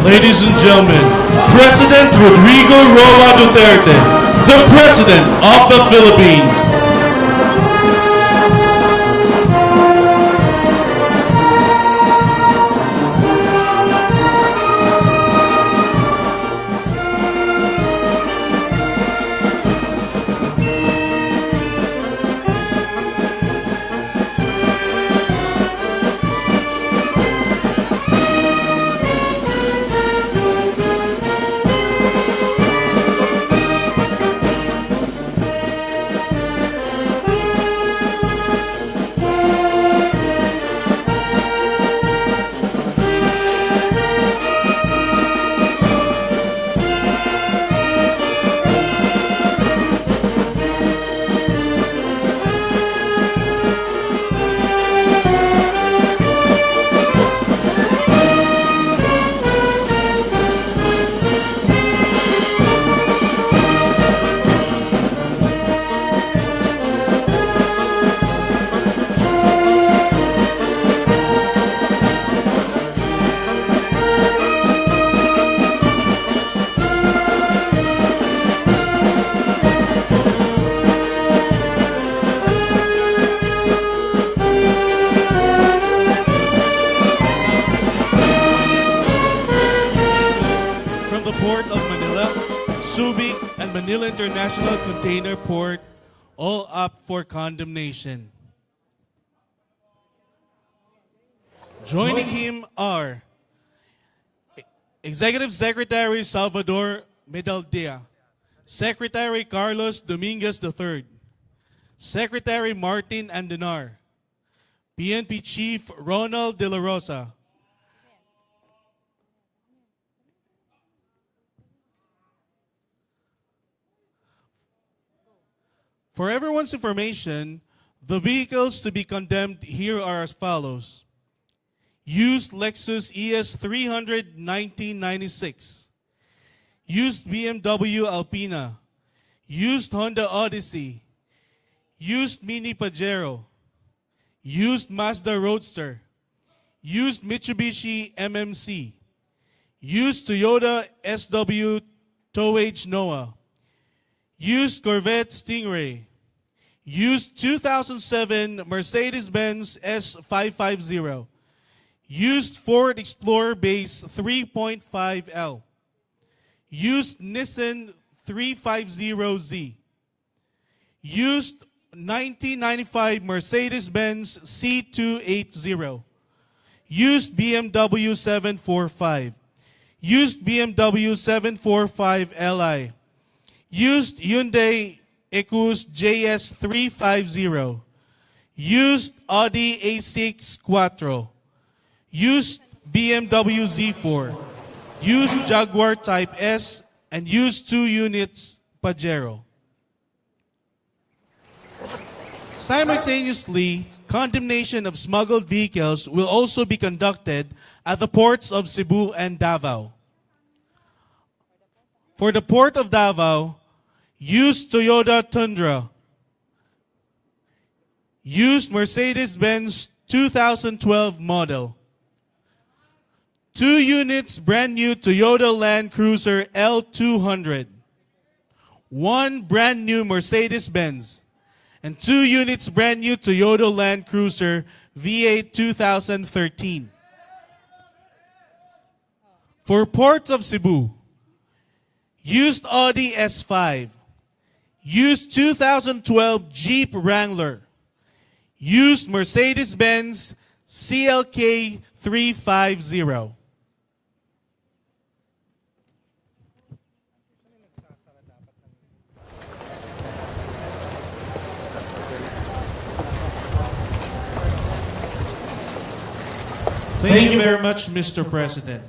Ladies and gentlemen, President Rodrigo Roa Duterte, the President of the Philippines. Port of Manila, Subic, and Manila International Container Port, all up for condemnation. Joining him are Executive Secretary Salvador Medaldea, Secretary Carlos Dominguez III, Secretary Martin Andenar, PNP Chief Ronald De La Rosa, For everyone's information, the vehicles to be condemned here are as follows. Used Lexus ES300 1996. Used BMW Alpina. Used Honda Odyssey. Used Mini Pajero. Used Mazda Roadster. Used Mitsubishi MMC. Used Toyota SW Towage Noah. Used Corvette Stingray. Used 2007 Mercedes-Benz S550. Used Ford Explorer Base 3.5L. Used Nissan 350Z. Used 1995 Mercedes-Benz C280. Used BMW 745. Used BMW 745 Li. Used Hyundai Ecus JS350. Used Audi A6 Quattro. Used BMW Z4. Used Jaguar Type S. And used 2 units Pajero. Simultaneously, condemnation of smuggled vehicles will also be conducted at the ports of Cebu and Davao. For the port of Davao, used Toyota Tundra, used Mercedes-Benz 2012 model, 2 units brand new Toyota Land Cruiser L200, 1 brand new Mercedes-Benz, and 2 units brand new Toyota Land Cruiser V8 2013. For ports of Cebu, used Audi S5, used 2012 Jeep Wrangler, used Mercedes-Benz CLK 350. Thank you very much, Mr. President.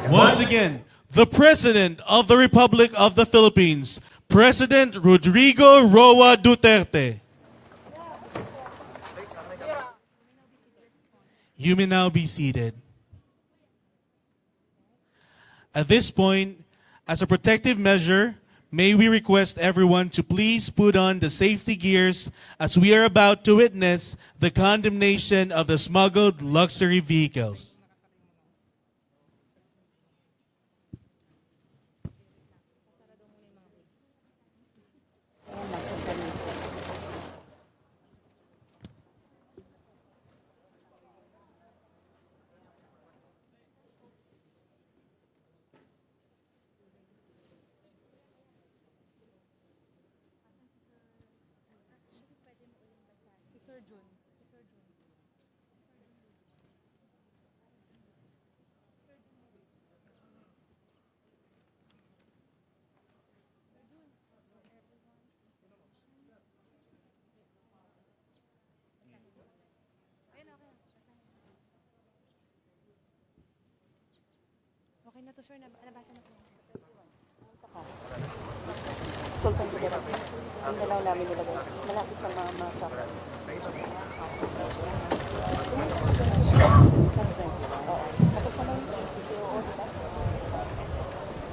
Once again, the President of the Republic of the Philippines, President Rodrigo Roa Duterte. You may now be seated. At this point, as a protective measure, may we request everyone to please put on the safety gears as we are about to witness the condemnation of the smuggled luxury vehicles. Okay na to, sir. Nabasa na po. Sultan ko dito. Ang dalaw namin nilagay. Malapit sa mga masak. Oo. Tapos na lang yung PCO, diba?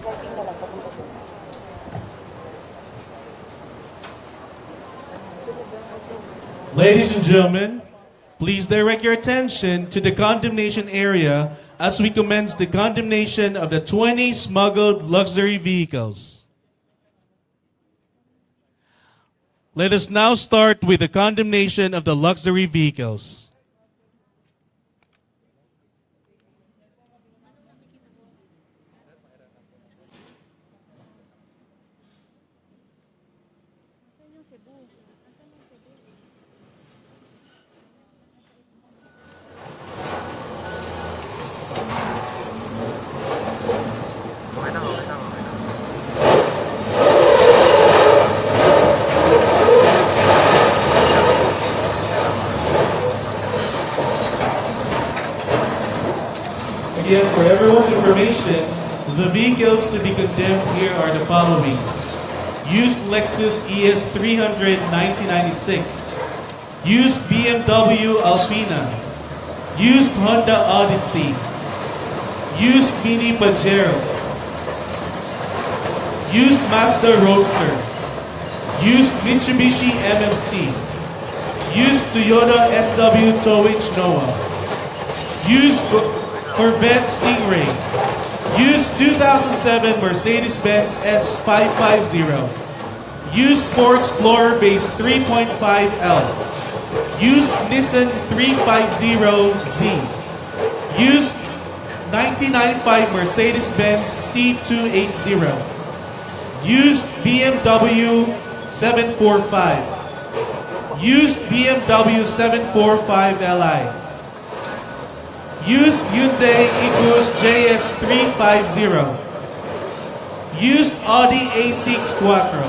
Driving na lang, papunta po. Ladies and gentlemen, please direct your attention to the condemnation area as we commence the condemnation of the 20 smuggled luxury vehicles. Let us now start with the condemnation of the luxury vehicles. Again, for everyone's information, the vehicles to be condemned here are the following. Used Lexus ES300 1996. Used BMW Alpina. Used Honda Odyssey. Used Mini Pajero. Used Mazda Roadster. Used Mitsubishi MMC. Used Toyota SW Towage Noah. Used Corvette Stingray. Used 2007 Mercedes-Benz S550. Used Ford Explorer Base 3.5L. Used Nissan 350Z. Used 1995 Mercedes-Benz C280. Used BMW 745. Used BMW 745 Li. Used Hyundai Equus JS350. Used Audi A6 Quattro.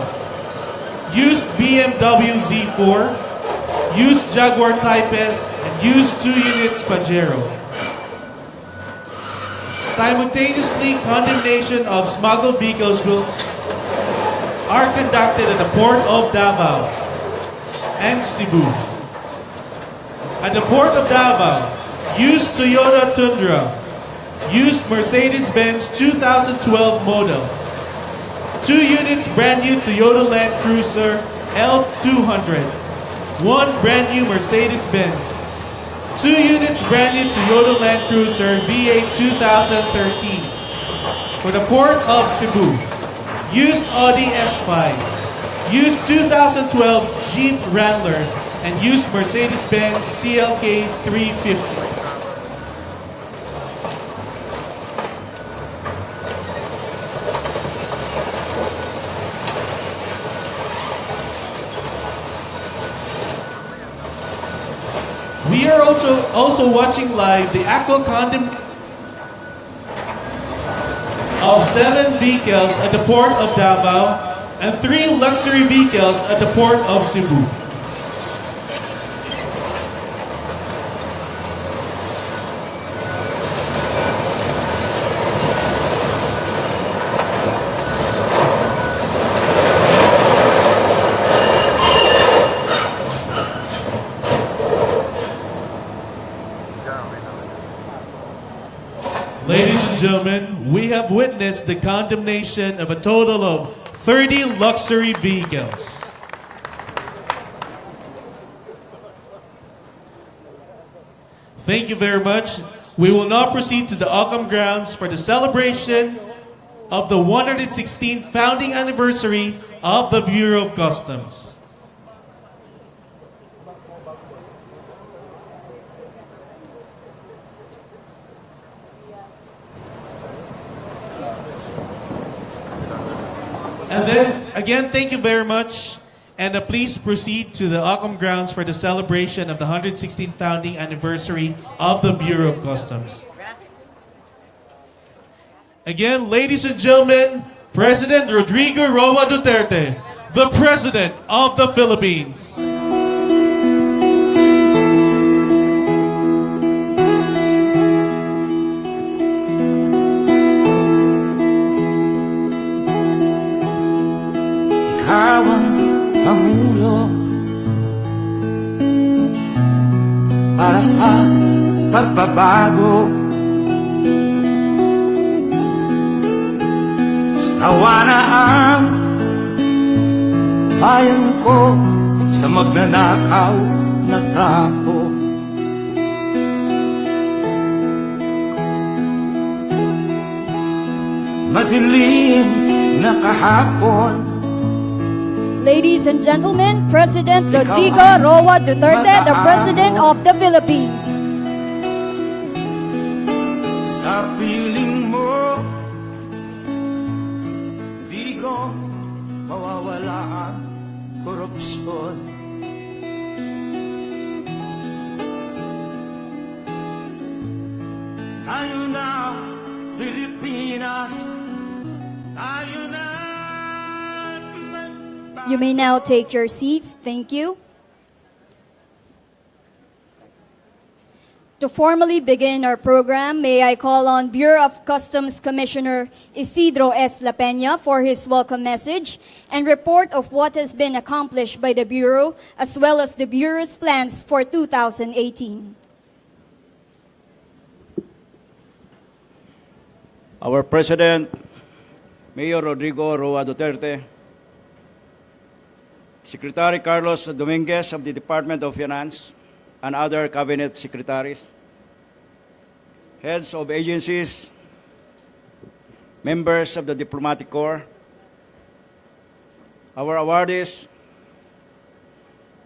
Used BMW Z4. Used Jaguar Type S. And used 2 units Pajero. Simultaneously, condemnation of smuggled vehicles are conducted at the port of Davao and Cebu. At the port of Davao, used Toyota Tundra, used Mercedes-Benz 2012 model, 2 units brand new Toyota Land Cruiser L200, 1 brand new Mercedes-Benz, 2 units brand new Toyota Land Cruiser V8 2013. For the port of Cebu, used Audi S5, used 2012 Jeep Wrangler, and used Mercedes-Benz CLK 350. We are also watching live the actual condemnation of 7 vehicles at the port of Davao and 3 luxury vehicles at the port of Cebu. Ladies and gentlemen, we have witnessed the condemnation of a total of 30 luxury vehicles. Thank you very much. We will now proceed to the Ockham grounds for the celebration of the 116th founding anniversary of the Bureau of Customs. And then, again, thank you very much. And please proceed to the Ockham grounds for the celebration of the 116th founding anniversary of the Bureau of Customs. Again, ladies and gentlemen, President Rodrigo Roa Duterte, the President of the Philippines. Ikaw ang pangulo para sa pagbabago. Sawa na ang bayan ko sa magnanakaw na tao. Madilim na kahapon. Ladies and gentlemen, President Rodrigo Roa Duterte, the President of the Philippines. Sa piling mo, di ko mawawala ang korupsyon. Tayo na, Pilipinas. Tayo na. You may now take your seats. Thank you. To formally begin our program, may I call on Bureau of Customs Commissioner Isidro S. La Peña for his welcome message and report of what has been accomplished by the Bureau as well as the Bureau's plans for 2018. Our President, Mayor Rodrigo Roa Duterte, Secretary Carlos Dominguez of the Department of Finance and other cabinet secretaries, heads of agencies, members of the diplomatic corps, our awardees,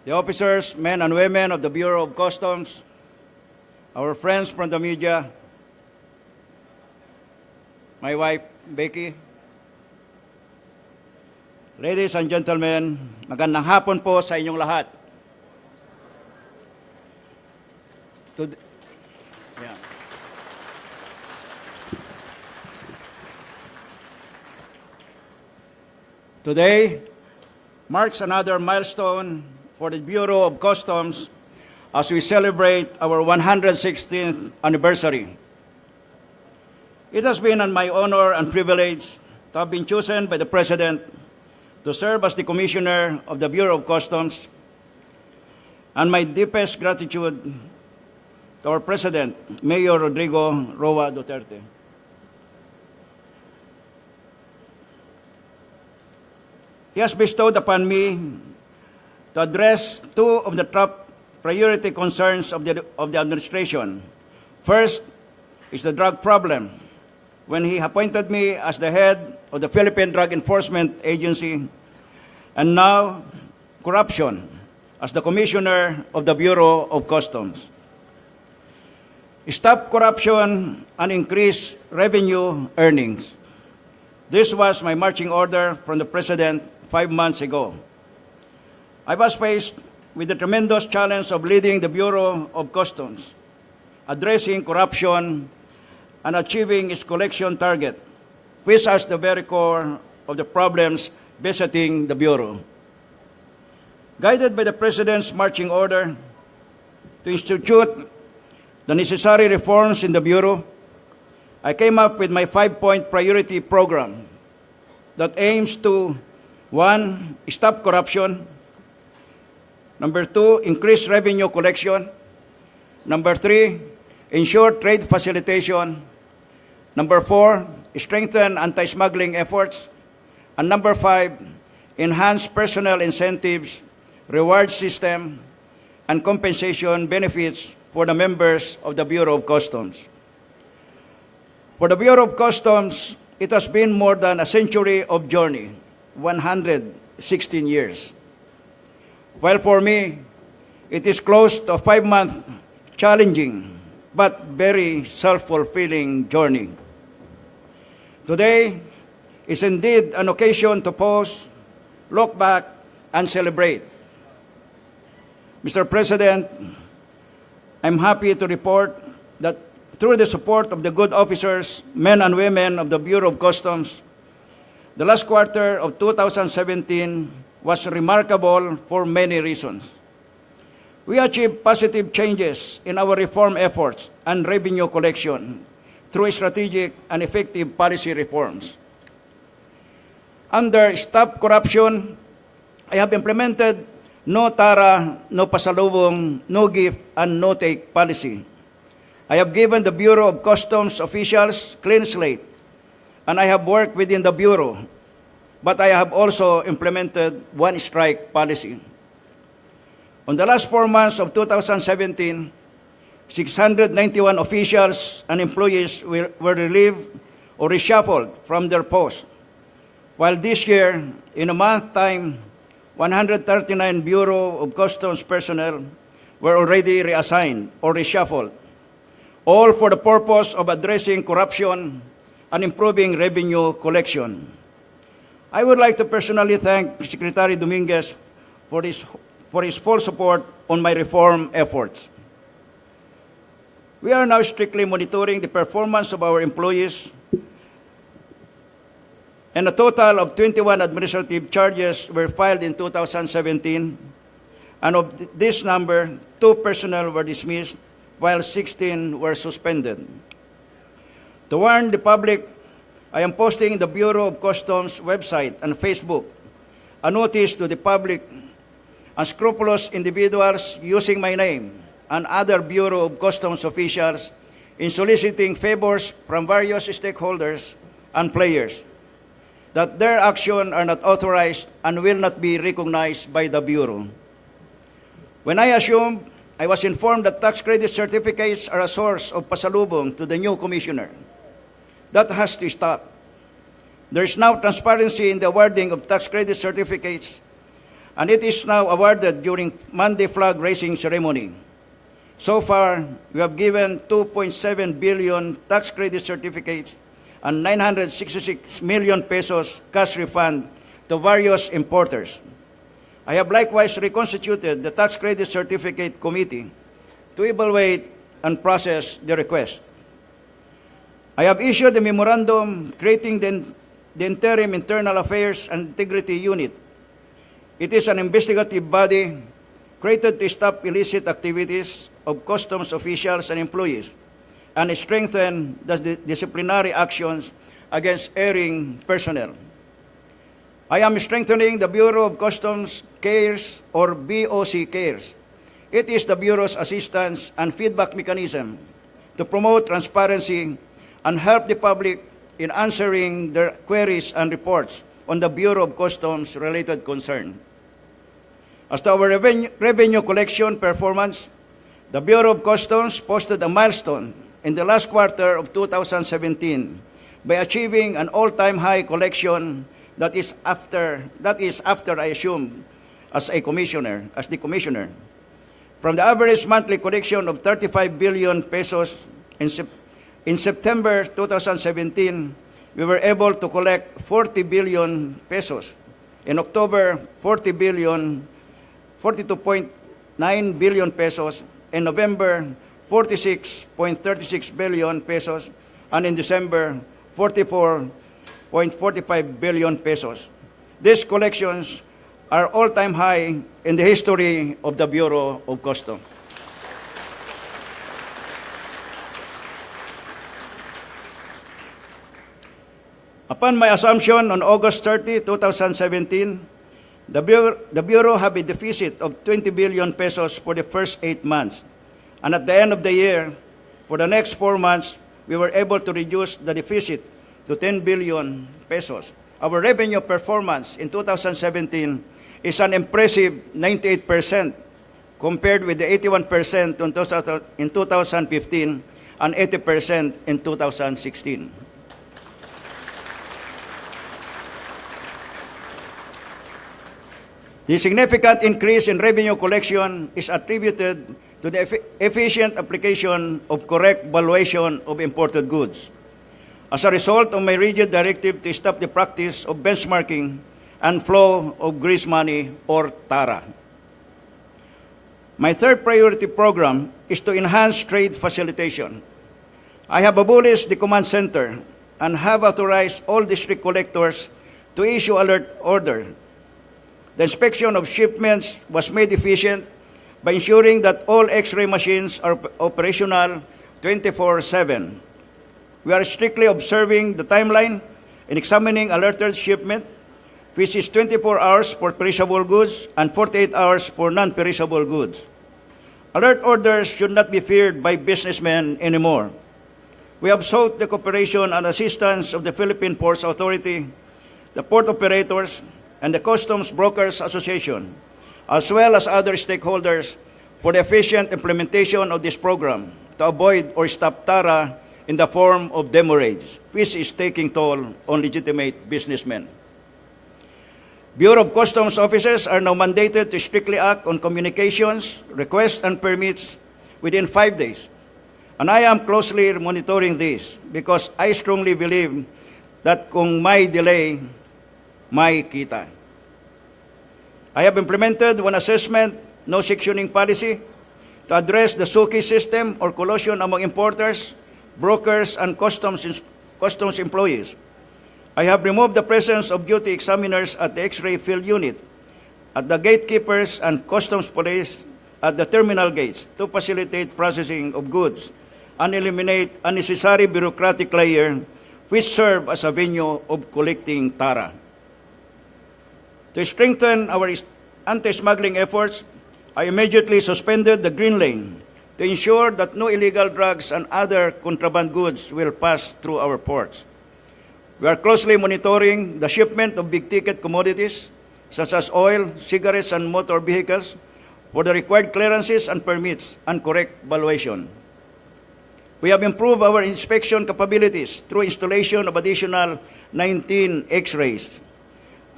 the officers, men and women of the Bureau of Customs, our friends from the media, my wife, Becky. Ladies and gentlemen, magandang hapon po sa inyong lahat. Today marks another milestone for the Bureau of Customs as we celebrate our 116th anniversary. It has been my honor and privilege to have been chosen by the President to serve as the Commissioner of the Bureau of Customs, and my deepest gratitude to our President, Mayor Rodrigo Roa Duterte. He has bestowed upon me to address two of the top priority concerns of the administration. First is the drug problem, when he appointed me as the head of the Philippine Drug Enforcement Agency, and now corruption as the Commissioner of the Bureau of Customs. Stop corruption and increase revenue earnings. This was my marching order from the President 5 months ago. I was faced with the tremendous challenge of leading the Bureau of Customs, addressing corruption and achieving its collection target, which is the very core of the problems besetting the Bureau. Guided by the President's marching order to institute the necessary reforms in the Bureau, I came up with my 5-point priority program that aims to, 1, stop corruption, number 2, increase revenue collection, number 3, ensure trade facilitation, Number 4, strengthen anti-smuggling efforts. And number 5, enhance personnel incentives, reward system, and compensation benefits for the members of the Bureau of Customs. For the Bureau of Customs, it has been more than a century of journey, 116 years. While for me, it is close to a 5-month challenging but very self-fulfilling journey. Today is indeed an occasion to pause, look back, and celebrate. Mr. President, I'm happy to report that through the support of the good officers, men and women of the Bureau of Customs, the last quarter of 2017 was remarkable for many reasons. We achieved positive changes in our reform efforts and revenue collection through strategic and effective policy reforms. Under Stop Corruption, I have implemented no tara, no pasalubong, no gift, and no take policy. I have given the Bureau of Customs officials clean slate, and I have worked within the Bureau, but I have also implemented one strike policy. On the last 4 months of 2017, 691 officials and employees were relieved or reshuffled from their posts, while this year, in a month's time, 139 Bureau of Customs personnel were already reassigned or reshuffled, all for the purpose of addressing corruption and improving revenue collection. I would like to personally thank Secretary Dominguez for his full support on my reform efforts. We are now strictly monitoring the performance of our employees, and a total of 21 administrative charges were filed in 2017, and of this number, 2 personnel were dismissed, while 16 were suspended. To warn the public, I am posting in the Bureau of Customs website and Facebook a notice to the public: unscrupulous individuals using my name and other Bureau of Customs officials in soliciting favors from various stakeholders and players, that their actions are not authorized and will not be recognized by the Bureau. When I assumed, I was informed that tax credit certificates are a source of pasalubong to the new commissioner. That has to stop. There is now transparency in the awarding of tax credit certificates, and it is now awarded during Monday flag raising ceremony. So far, we have given 2.7 billion tax credit certificates and 966 million pesos cash refund to various importers. I have likewise reconstituted the Tax Credit Certificate Committee to evaluate and process the request. I have issued a memorandum creating the Interim Internal Affairs and Integrity Unit. It is an investigative body created to stop illicit activities of customs officials and employees and strengthen the disciplinary actions against erring personnel. I am strengthening the Bureau of Customs CARES, or BOC CARES. It is the Bureau's assistance and feedback mechanism to promote transparency and help the public in answering their queries and reports on the Bureau of Customs related concern. As to our revenue collection performance, the Bureau of Customs posted a milestone in the last quarter of 2017 by achieving an all-time high collection that is after I assumed as the commissioner. From the average monthly collection of 35 billion pesos in September 2017, we were able to collect 40 billion pesos. In October, 42.9 billion pesos. In November, 46.36 billion pesos. And in December, 44.45 billion pesos. These collections are all-time high in the history of the Bureau of Customs. Upon my assumption on August 30, 2017, the Bureau had a deficit of 20 billion pesos for the first 8 months. And at the end of the year, for the next 4 months, we were able to reduce the deficit to 10 billion pesos. Our revenue performance in 2017 is an impressive 98% compared with the 81% in 2015 and 80% in 2016. The significant increase in revenue collection is attributed to the efficient application of correct valuation of imported goods. As a result of my rigid directive to stop the practice of benchmarking and flow of grease money, or TARA. My third priority program is to enhance trade facilitation. I have abolished the command center and have authorized all district collectors to issue alert order. The inspection of shipments was made efficient by ensuring that all X-ray machines are operational 24/7. We are strictly observing the timeline in examining alerted shipment, which is 24 hours for perishable goods and 48 hours for non-perishable goods. Alert orders should not be feared by businessmen anymore. We have sought the cooperation and assistance of the Philippine Ports Authority, the port operators, and the Customs Brokers Association, as well as other stakeholders, for the efficient implementation of this program to avoid or stop TARA in the form of demurrage, which is taking toll on legitimate businessmen. Bureau of Customs officers are now mandated to strictly act on communications, requests, and permits within 5 days. And I am closely monitoring this because I strongly believe that kung may delay, may kita. I have implemented one assessment, no sectioning policy to address the SUKI system or collusion among importers, brokers, and customs employees. I have removed the presence of duty examiners at the X-ray field unit, at the gatekeepers and customs police at the terminal gates to facilitate processing of goods and eliminate unnecessary bureaucratic layer which serve as a venue of collecting TARA. To strengthen our anti-smuggling efforts, I immediately suspended the green lane to ensure that no illegal drugs and other contraband goods will pass through our ports. We are closely monitoring the shipment of big-ticket commodities, such as oil, cigarettes, and motor vehicles, for the required clearances and permits and correct valuation. We have improved our inspection capabilities through installation of additional 19 X-rays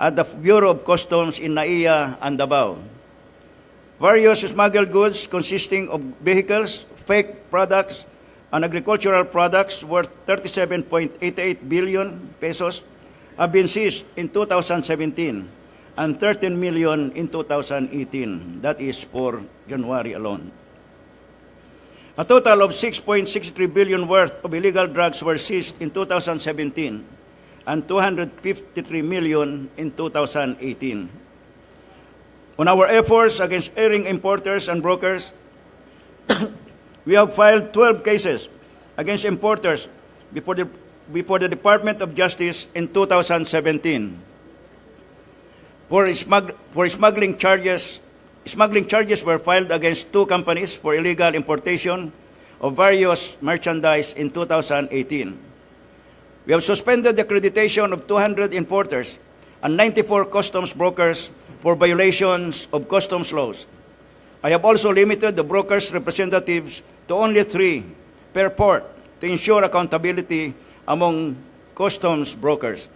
at the Bureau of Customs in Naiya and Davao. Various smuggled goods consisting of vehicles, fake products, and agricultural products worth 37.88 billion pesos have been seized in 2017 and 13 million in 2018. That is for January alone. A total of 6.63 billion worth of illegal drugs were seized in 2017 and 253 million in 2018. On our efforts against erring importers and brokers, we have filed 12 cases against importers before the Department of Justice in 2017. Smuggling charges were filed against 2 companies for illegal importation of various merchandise in 2018. We have suspended the accreditation of 200 importers and 94 customs brokers for violations of customs laws. I have also limited the brokers' representatives to only 3 per port to ensure accountability among customs brokers.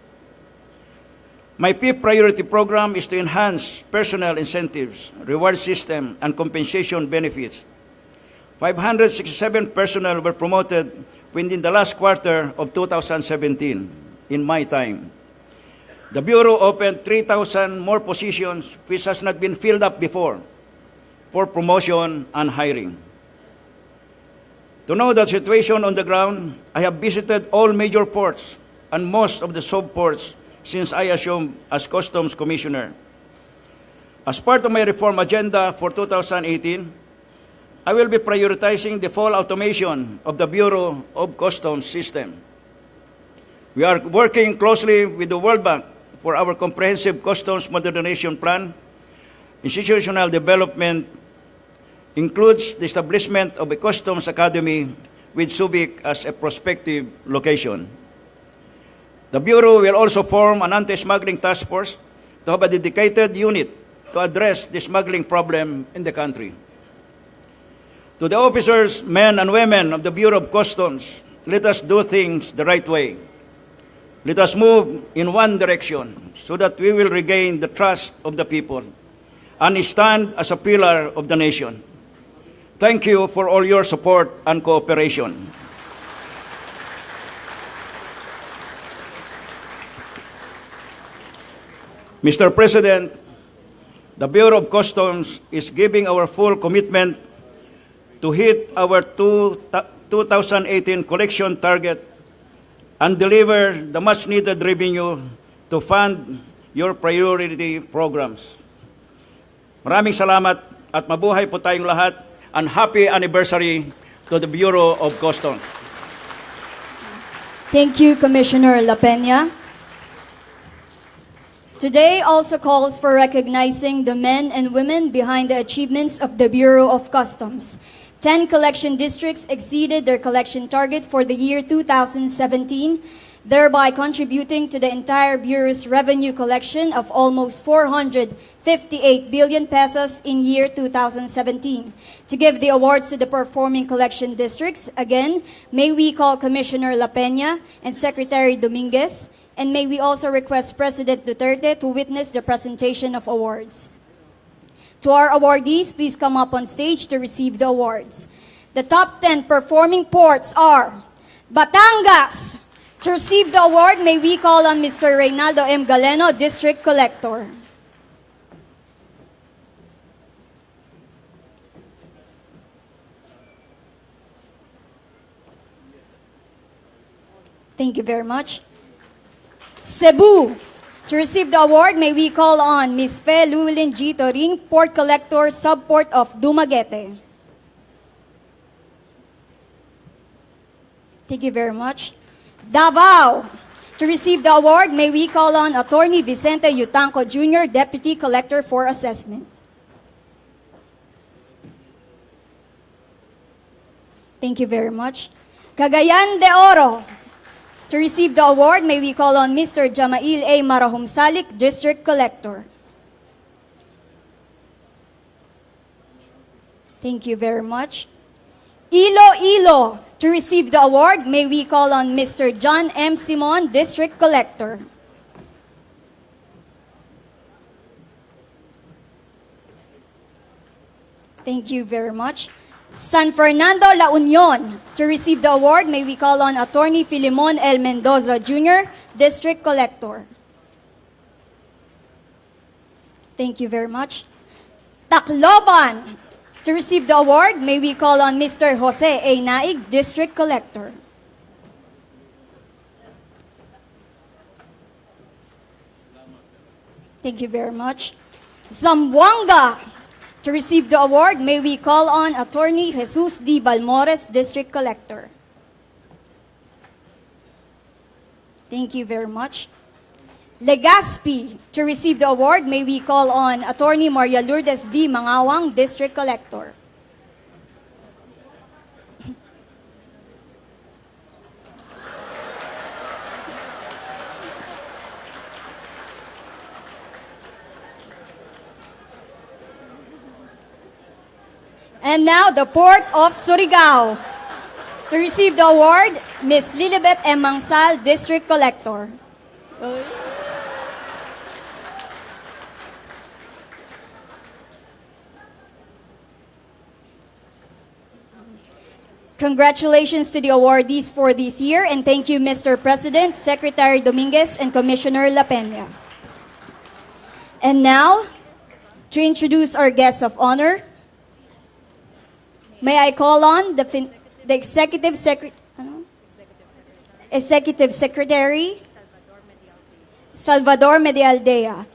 My 5th priority program is to enhance personnel incentives, reward system, and compensation benefits. 567 personnel were promoted within the last quarter of 2017, in my time. The Bureau opened 3,000 more positions which has not been filled up before for promotion and hiring. To know the situation on the ground, I have visited all major ports and most of the sub-ports since I assumed as Customs Commissioner. As part of my reform agenda for 2018, I will be prioritizing the full automation of the Bureau of Customs system. We are working closely with the World Bank for our comprehensive customs modernization plan. Institutional development includes the establishment of a customs academy with Subic as a prospective location. The Bureau will also form an anti-smuggling task force to have a dedicated unit to address the smuggling problem in the country. To the officers, men and women of the Bureau of Customs, let us do things the right way. Let us move in one direction so that we will regain the trust of the people and stand as a pillar of the nation. Thank you for all your support and cooperation. Mr. President, the Bureau of Customs is giving our full commitment to hit our 2018 collection target and deliver the much-needed revenue to fund your priority programs. Maraming salamat at mabuhay po tayong lahat, and happy anniversary to the Bureau of Customs. Thank you, Commissioner La Peña. Today also calls for recognizing the men and women behind the achievements of the Bureau of Customs. 10 collection districts exceeded their collection target for the year 2017, thereby contributing to the entire Bureau's revenue collection of almost 458 billion pesos in year 2017. To give the awards to the performing collection districts, again, may we call Commissioner La Peña and Secretary Dominguez, and may we also request President Duterte to witness the presentation of awards. To our awardees, please come up on stage to receive the awards. The top 10 performing ports are Batangas. To receive the award, may we call on Mr. Reynaldo M. Galeno, District Collector. Thank you very much. Cebu. To receive the award, may we call on Ms. Fe Llewellyn G. Toring, Port Collector, Subport of Dumaguete. Thank you very much. Davao. To receive the award, may we call on Attorney Vicente Yutanco Jr., Deputy Collector for Assessment. Thank you very much. Cagayan de Oro. To receive the award, may we call on Mr. Jamail A. Marahumsalik, District Collector. Thank you very much. Iloilo. To receive the award, may we call on Mr. John M. Simon, District Collector. Thank you very much. San Fernando, La Union. To receive the award, may we call on Attorney Filimon L. Mendoza Jr., District Collector. Thank you very much. Tacloban. To receive the award, may we call on Mr. Jose A. Naig, District Collector. Thank you very much. Zamboanga. To receive the award, may we call on Attorney Jesus D. Balmores, District Collector. Thank you very much. Legazpi. To receive the award, may we call on Attorney Maria Lourdes V. Mangawang, District Collector. And now, the Port of Surigao. To receive the award, Ms. Lilibet M. Mangsal, District Collector. Congratulations to the awardees for this year, and thank you, Mr. President, Secretary Dominguez, and Commissioner La Peña. And now, to introduce our guests of honor, may I call on the Executive Secretary, Salvador Medialdea.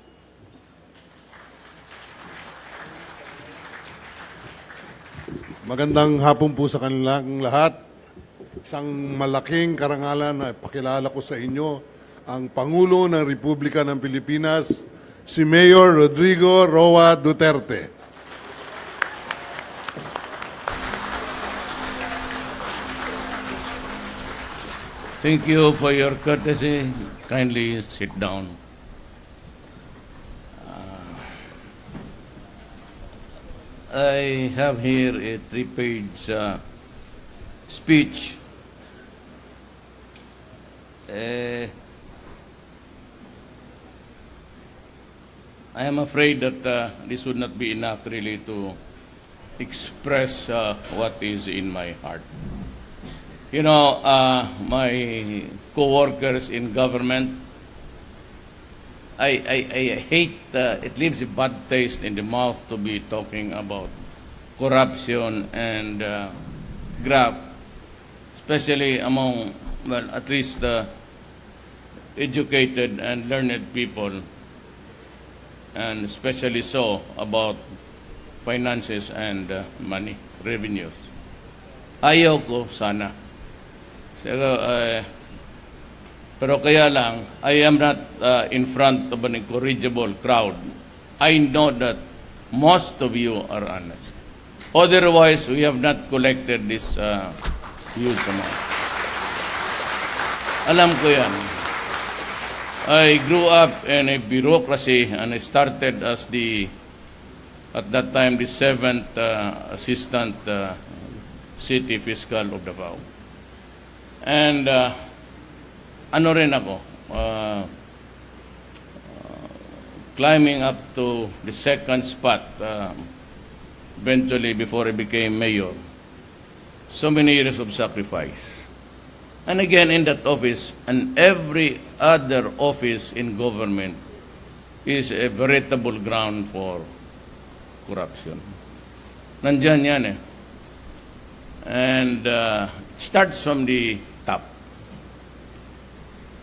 Magandang hapon po sa kanilang lahat. Isang malaking karangalan na ipakilala ko sa inyo ang Pangulo ng Republika ng Pilipinas, si Mayor Rodrigo Roa Duterte. Thank you for your courtesy. Kindly sit down. I have here a 3-page speech. I am afraid that this would not be enough really to express what is in my heart. You know, my co-workers in government, I hate, it leaves a bad taste in the mouth to be talking about corruption and graft, especially among, well, at least the educated and learned people, and especially so about finances and money, revenues. Ayaw ko sana. Pero kaya lang, I am not in front of an incorrigible crowd. I know that most of you are honest. Otherwise, we have not collected this huge amount. Alam ko yan. I grew up in a bureaucracy and I started as at that time, the 7th assistant city fiscal of Davao. And ano rin ako, climbing up to the second spot eventually before I became mayor. So many years of sacrifice. And again in that office and every other office in government is a veritable ground for corruption. Nandyan yan eh. And it starts from the top.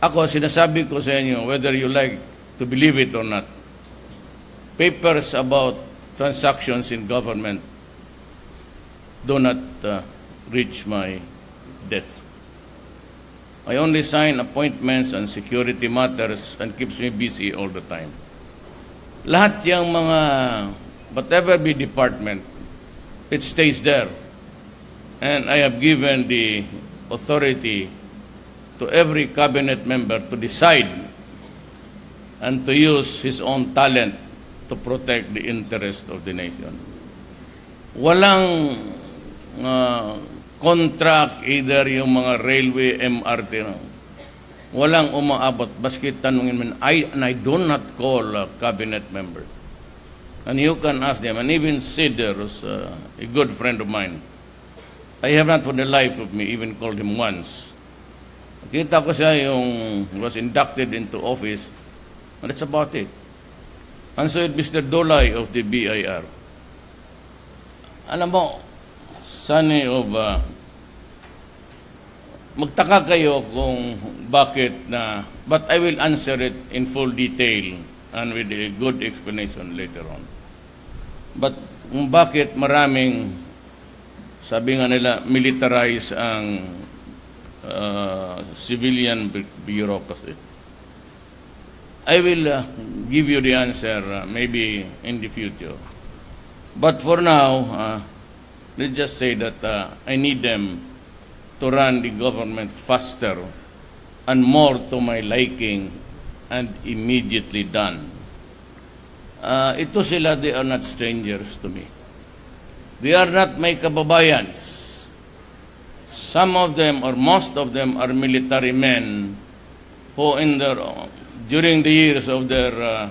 Ako, sinasabi ko sa inyo, whether you like to believe it or not, papers about transactions in government do not reach my desk. I only sign appointments and security matters and keeps me busy all the time. Lahat yung mga, whatever be department, it stays there. And I have given the authority to every cabinet member to decide and to use his own talent to protect the interest of the nation. Walang contract, either yung mga railway, MRT, walang umaabot. Baski tanungin mo, and I do not call a cabinet member. And you can ask them, and even Sid, who's a good friend of mine, I have not for the life of me even called him once. Kita ko siya yung was inducted into office, and that's about it. And so Mr. Dolay of the BIR. Alam mo, Sunny of, magtaka kayo kung bakit na, but I will answer it in full detail and with a good explanation later on. But kung bakit maraming, sabi nga nila, militarize ang civilian bureaucracy. I will give you the answer maybe in the future. But for now, let's just say that I need them to run the government faster and more to my liking and immediately done. Ito sila, they are not strangers to me. They are not my kababayans. Some of them or most of them are military men who during the years of their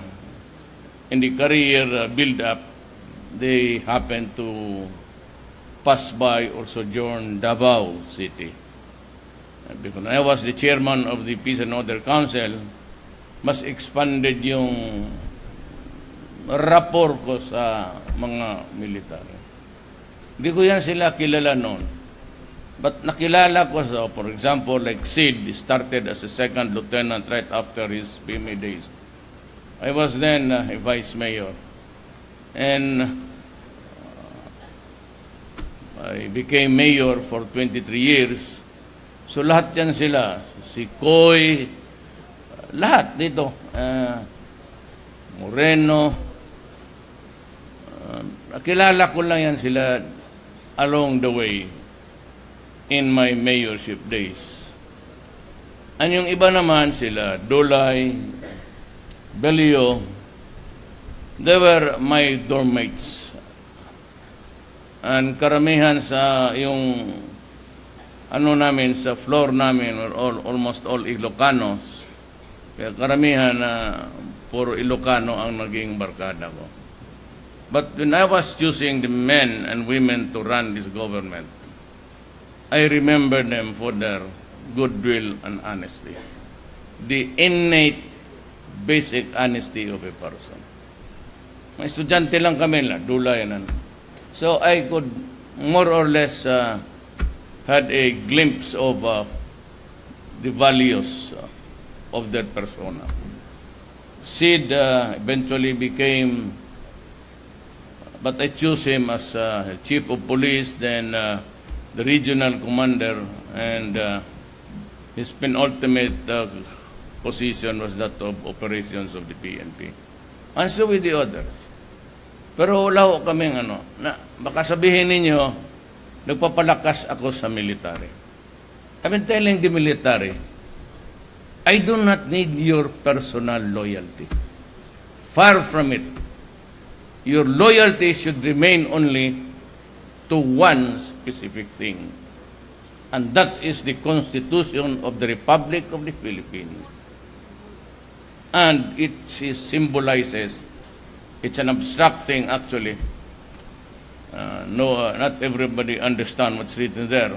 in the career build-up, they happen to pass by or sojourn Davao City. Because I was the chairman of the Peace and Order Council, mas expanded yung rapport ko sa mga military. Hindi ko yan sila kilala noon. But nakilala ko sa, for example, like Sid started as a second lieutenant right after his PMA days. I was then a vice mayor. And I became mayor for 23 years. So lahat yan sila. Si Koy, lahat dito. Moreno. Nakilala ko lang yan sila along the way in my mayorship days. And yung iba naman sila, Dulay, Belio, they were my dorm mates. And karamihan sa yung ano namin, sa floor namin, were almost all Ilocanos. Kaya karamihan na puro Ilocano ang naging barkada ko. But when I was choosing the men and women to run this government, I remember them for their goodwill and honesty. The innate, basic honesty of a person. Mga estudyante lang kami lang, Dulay na. So I could more or less had a glimpse of the values of that persona. Sid eventually became, but I chose him as chief of police, then the regional commander, and his penultimate position was that of operations of the PNP. And so with the others. Pero wala ko kaming na baka sabihin ninyo, nagpapalakas ako sa military. I've been telling the military, I do not need your personal loyalty. Far from it. Your loyalty should remain only to one specific thing. And that is the Constitution of the Republic of the Philippines. And it symbolizes, it's an abstract thing actually. Not everybody understands what's written there.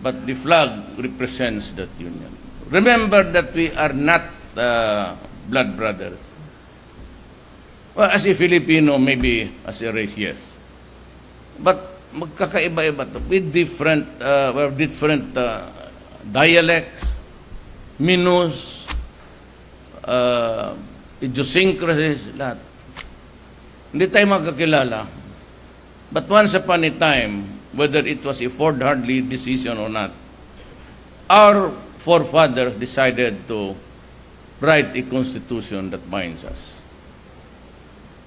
But the flag represents that union. Remember that we are not blood brothers. Well, as a Filipino, maybe as a race, yes. But magkakaiba-iba to with different dialects, minus, idiosyncrasies, lahat. Hindi tayo magkakilala. But once upon a time, whether it was a Ford-Hartley decision or not, our forefathers decided to write a constitution that binds us.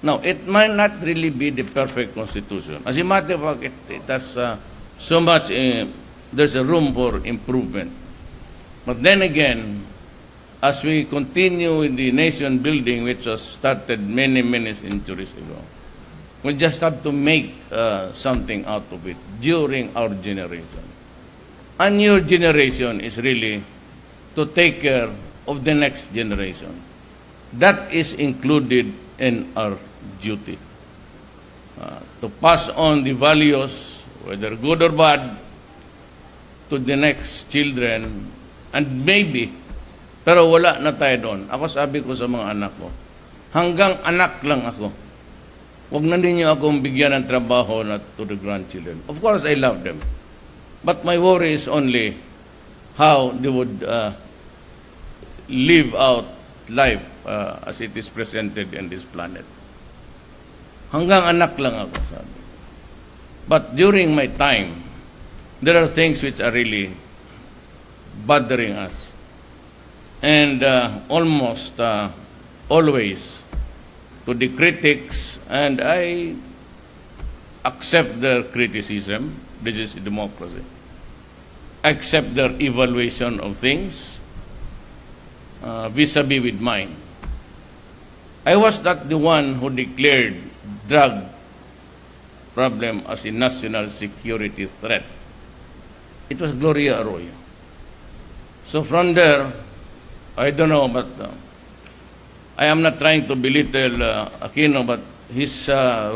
Now, it might not really be the perfect constitution. As a matter of fact, it has so much, there's a room for improvement. But then again, as we continue in the nation building, which was started many, many centuries ago, we just have to make something out of it during our generation. And your generation is really to take care of the next generation. That is included in our duty. To pass on the values, whether good or bad, to the next children, and maybe, pero wala na tayo doon. Ako sabi ko sa mga anak ko, hanggang anak lang ako. Huwag na ninyo akong bigyan ng trabaho na to the grandchildren. Of course, I love them. But my worry is only how they would live out life as it is presented in this planet. Hanggang anak lang ako, sabi. But during my time, there are things which are really bothering us. And almost always to the critics, and I accept their criticism. This is democracy. Accept their evaluation of things vis-a-vis with mine. I was not the one who declared drug problem as a national security threat. It was Gloria Arroyo. So from there, I don't know, but I am not trying to belittle Aquino, but his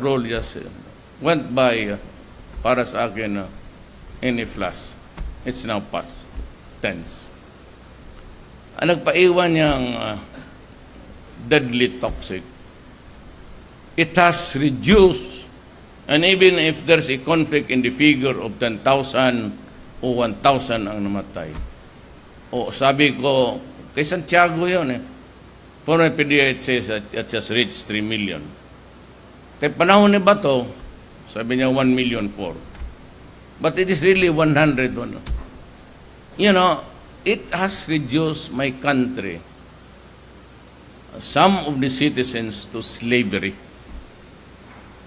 role just went by para sa akin in a flash. It's now past tense. Ang nagpaiwan niyang deadly toxic, it has reduced, and even if there's a conflict in the figure of 10,000 o 1,000 ang namatay. O sabi ko, kay Santiago yun For a PDA, it says that it has reached 3 million. Kay panahon ni Bato, sabi niya 1,000,004. But it is really 101. You know, it has reduced my country, some of the citizens, to slavery.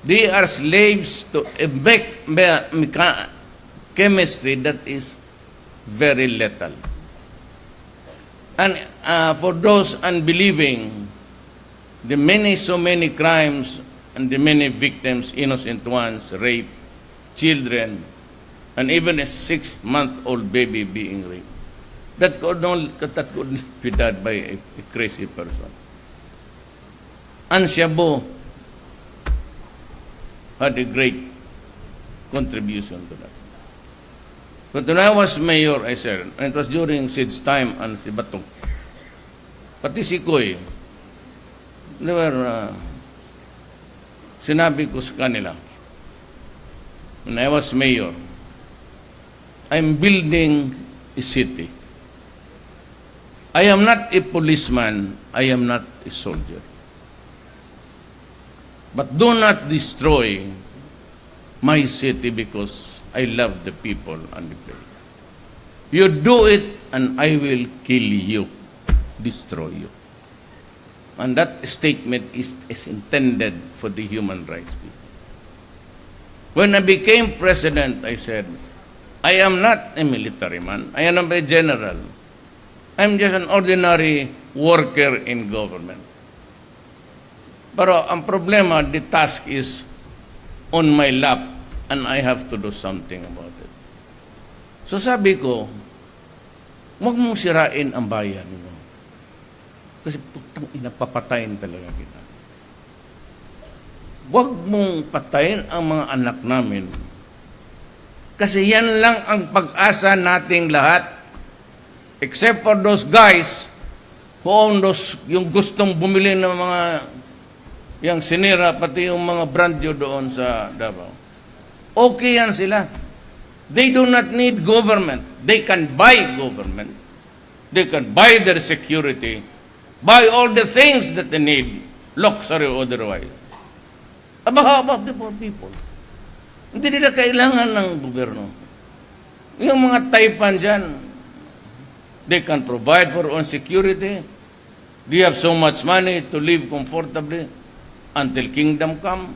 They are slaves to a chemistry that is very lethal. And for those unbelieving, the so many crimes and the many victims, innocent ones, rape, children, and even a 6-month-old baby being raped. That could not be done by a crazy person. And Shabu had a great contribution to that. But when I was mayor, I said, and it was during Sid's time and si Batong, pati si Koy, they were, sinabi ko sa kanila, when I was mayor, I'm building a city. I am not a policeman, I am not a soldier. But do not destroy my city because I love the people and the place. You do it and I will kill you, destroy you. And that statement is intended for the human rights people. When I became president, I said, I am not a military man, I am a general. I'm just an ordinary worker in government. Pero ang problema, the task is on my lap and I have to do something about it. So sabi ko, huwag mong sirain ang bayan mo. Kasi putang ina, papatayin talaga kita. Huwag mong patayin ang mga anak namin. Kasi yan lang ang pag-asa nating lahat. Except for those guys who own those, yung gustong bumili ng mga yung sinira, pati yung mga brand nyo doon sa Davao. Okay yan sila. They do not need government. They can buy government. They can buy their security, buy all the things that they need, luxury or otherwise. How about the poor people? Hindi nila kailangan ng gobyerno. Yung mga Taipan dyan, they can provide for own security. They have so much money to live comfortably until kingdom come.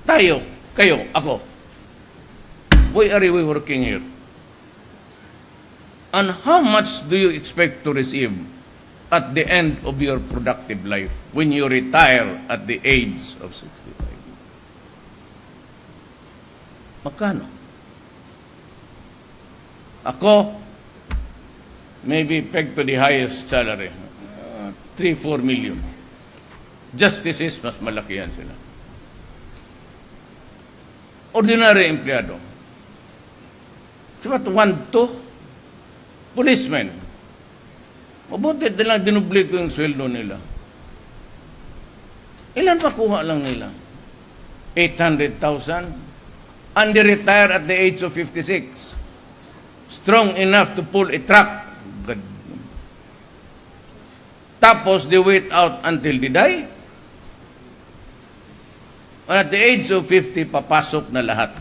Tayo, kayo, ako. Why are we working here? And how much do you expect to receive at the end of your productive life when you retire at the age of 65? Magkano? Ako, maybe pegged to the highest salary, 3-4 million. Justices, mas malaki yan sila. Ordinary empleyado. Sabat 1-2, policemen. Mabuti nilang dinubli ko yung sweldo nila. Ilan pa kuha lang nila? 800,000. And they retire at the age of 56. Strong enough to pull a truck. God. Tapos they wait out until they die. And at the age of 50, papasok na lahat.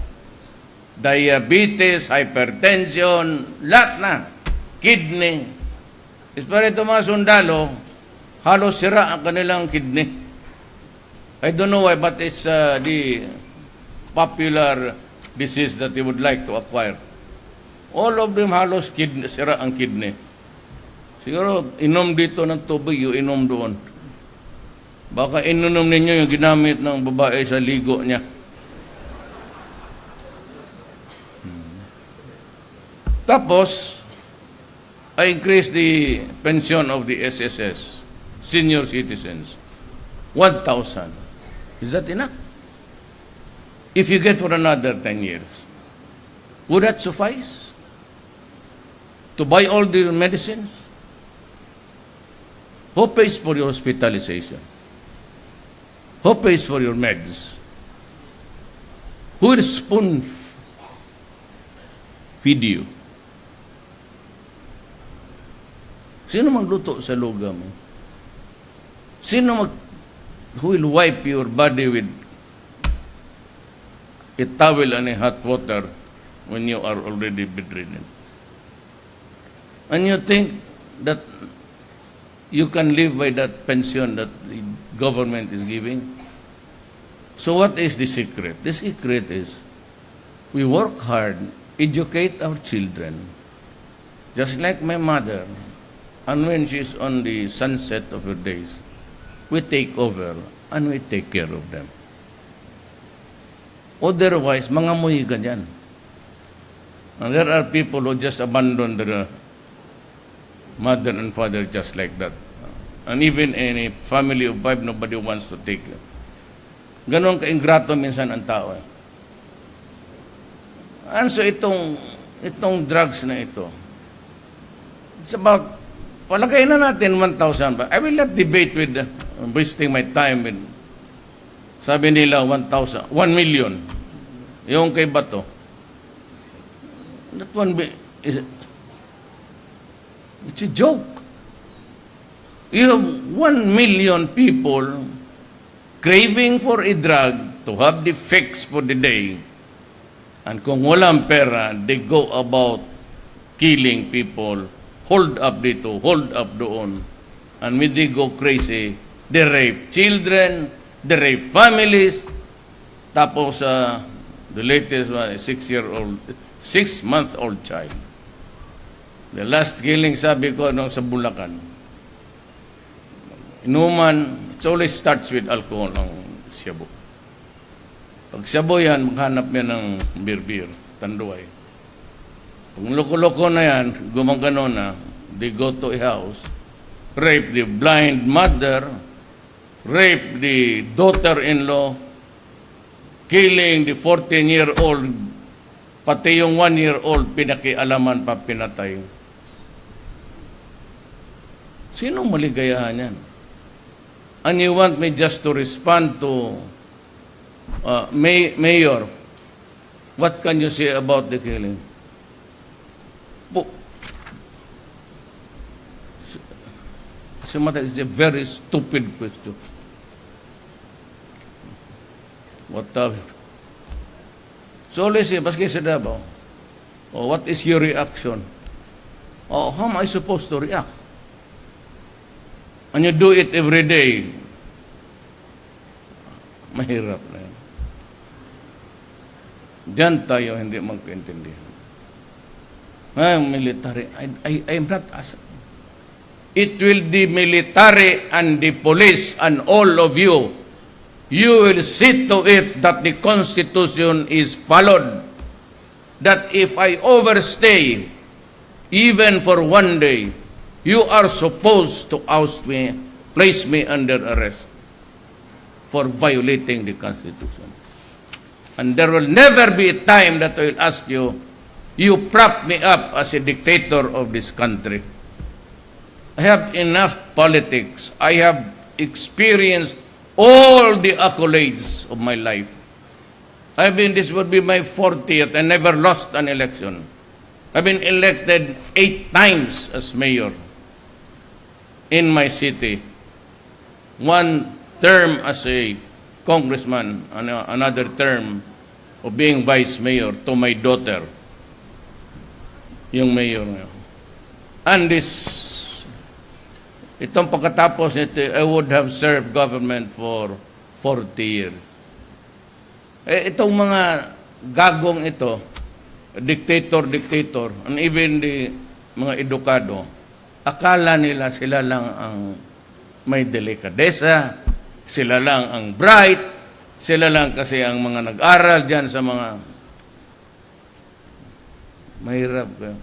Diabetes, hypertension, lahat na. Kidney. Para ito mga sundalo, halos sira ang kanilang kidney. I don't know why, but it's the popular disease that they would like to acquire. All of them halos sira ang kidney. Siguro, inom dito ng tubig, yung inom doon. Baka inunom ninyo yung ginamit ng babae sa ligo niya. Tapos, I increased the pension of the SSS, senior citizens, 1,000. Is that enough? If you get for another 10 years, would that suffice? To buy all the medicines? Who pays for your hospitalization? Who pays for your meds? Who will spoon feed you? Sino magluto sa luga mo? Who will wipe your body with a towel and a hot water when you are already bedridden? And you think that you can live by that pension that the government is giving? So what is the secret? The secret is we work hard, educate our children. Just like my mother, And when she's on the sunset of her days, we take over and we take care of them. Otherwise, mga muy ganyan. And there are people who just abandon their mother and father just like that. And even in a family of 5, nobody wants to take it. Ganon ka-ingrato minsan ang tao. And so itong drugs na ito, it's about, palagay na natin 1,000 ba? I will not debate with, wasting my time with, sabi nila 1 million. Yung kay Bato. That one, it's a joke. You have 1 million people craving for a drug to have the fix for the day. And kung walang pera, they go about killing people, hold up dito, hold up doon. And when they go crazy, they rape children, they rape families. Tapos, the latest one, a 6-month-old child. The last killing, sabi ko, nung sa Bulacan. Inuman, it always starts with alcohol ng Cebu. Pag Cebu yan, maghanap yan ng beer, tanduay. Pag loko-loko na yan, gumagano na, they go to a house, rape the blind mother, rape the daughter-in-law, killing the 14-year-old, pati yung 1-year-old, pinakialaman pa, pinatay. Sino maligayahan yan? And you want me just to respond to Mayor, what can you say about the killing? It's a very stupid question. What so let's say, baski sa Davao, what is your reaction? How am I supposed to react? And you do it every day. Mahirap na yan. Diyan tayo hindi magkaintindihan. Military, I am not asking. It will the military and the police and all of you. You will see to it that the Constitution is followed. That if I overstay, even for one day, you are supposed to oust me, place me under arrest for violating the Constitution. And there will never be a time that I will ask you, you prop me up as a dictator of this country. I have enough politics. I have experienced all the accolades of my life. This would be my 40th. I never lost an election. I've been elected 8 times as mayor in my city. 1 term as a congressman, and another term of being vice mayor to my daughter, yung mayor ngayon. And itong pagkatapos nito, I would have served government for 40 years. Itong mga gagong ito, dictator, and even the mga edukado, akala nila sila lang ang may delikadesa, sila lang ang bright, sila lang kasi ang mga nag-aral dyan sa mga mahirap kayo.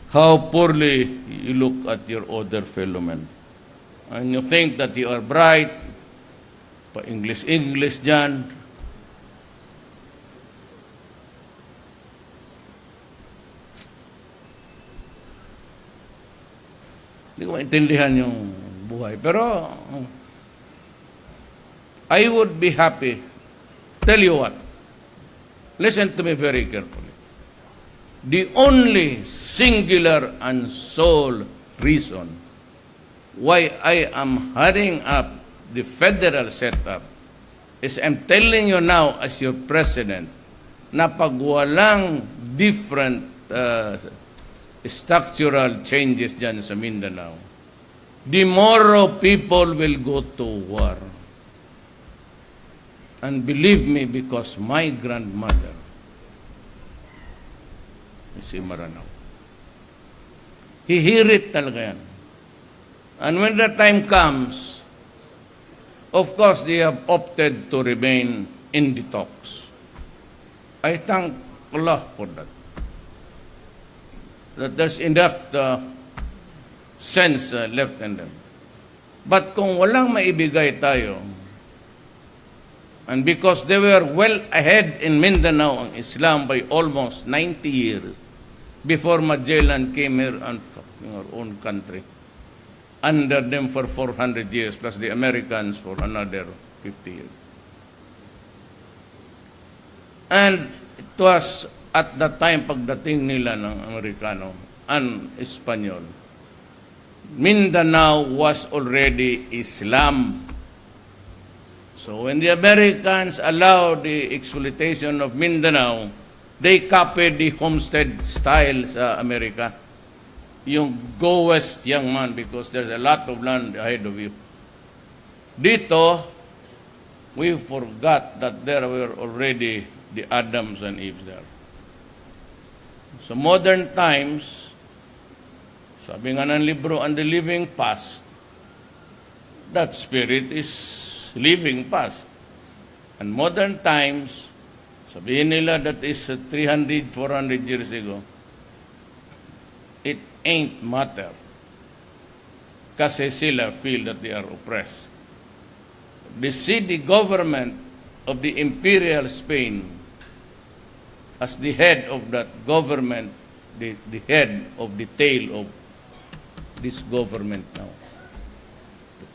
How poorly you look at your other fellow men. And you think that you are bright, pa-English dyan. Hindi ko maintindihan yung buhay. Pero, I would be happy. Tell you what, listen to me very carefully. The only singular and sole reason why I am hurrying up the federal setup is I'm telling you now as your president na pag walang different structural changes dyan sa Mindanao, the more people will go to war. And believe me, because my grandmother, si Maranao, hihirit talaga yan. And when the time comes, of course, they have opted to remain in the talks. I thank Allah for that. That there's enough sense left in them. But kung walang maibigay tayo, and because they were well ahead in Mindanao ang Islam by almost 90 years before Magellan came here and fucking our own country, under them for 400 years, plus the Americans for another 50 years. And it was at that time pagdating nila ng Amerikano and Espanyol, Mindanao was already Islam. So when the Americans allowed the exploitation of Mindanao, they copied the homestead style sa Amerika. Yung go west, young man, because there's a lot of land ahead of you. Dito, we forgot that there were already the Adams and Eve there. So modern times, sabi nga ng libro, and the living past, that spirit is living past. And modern times, sabihin nila that is 300, 400 years ago, it ain't matter. Kasi sila feel that they are oppressed. They see the government of the imperial Spain as the head of that government, the head of the tail of this government now.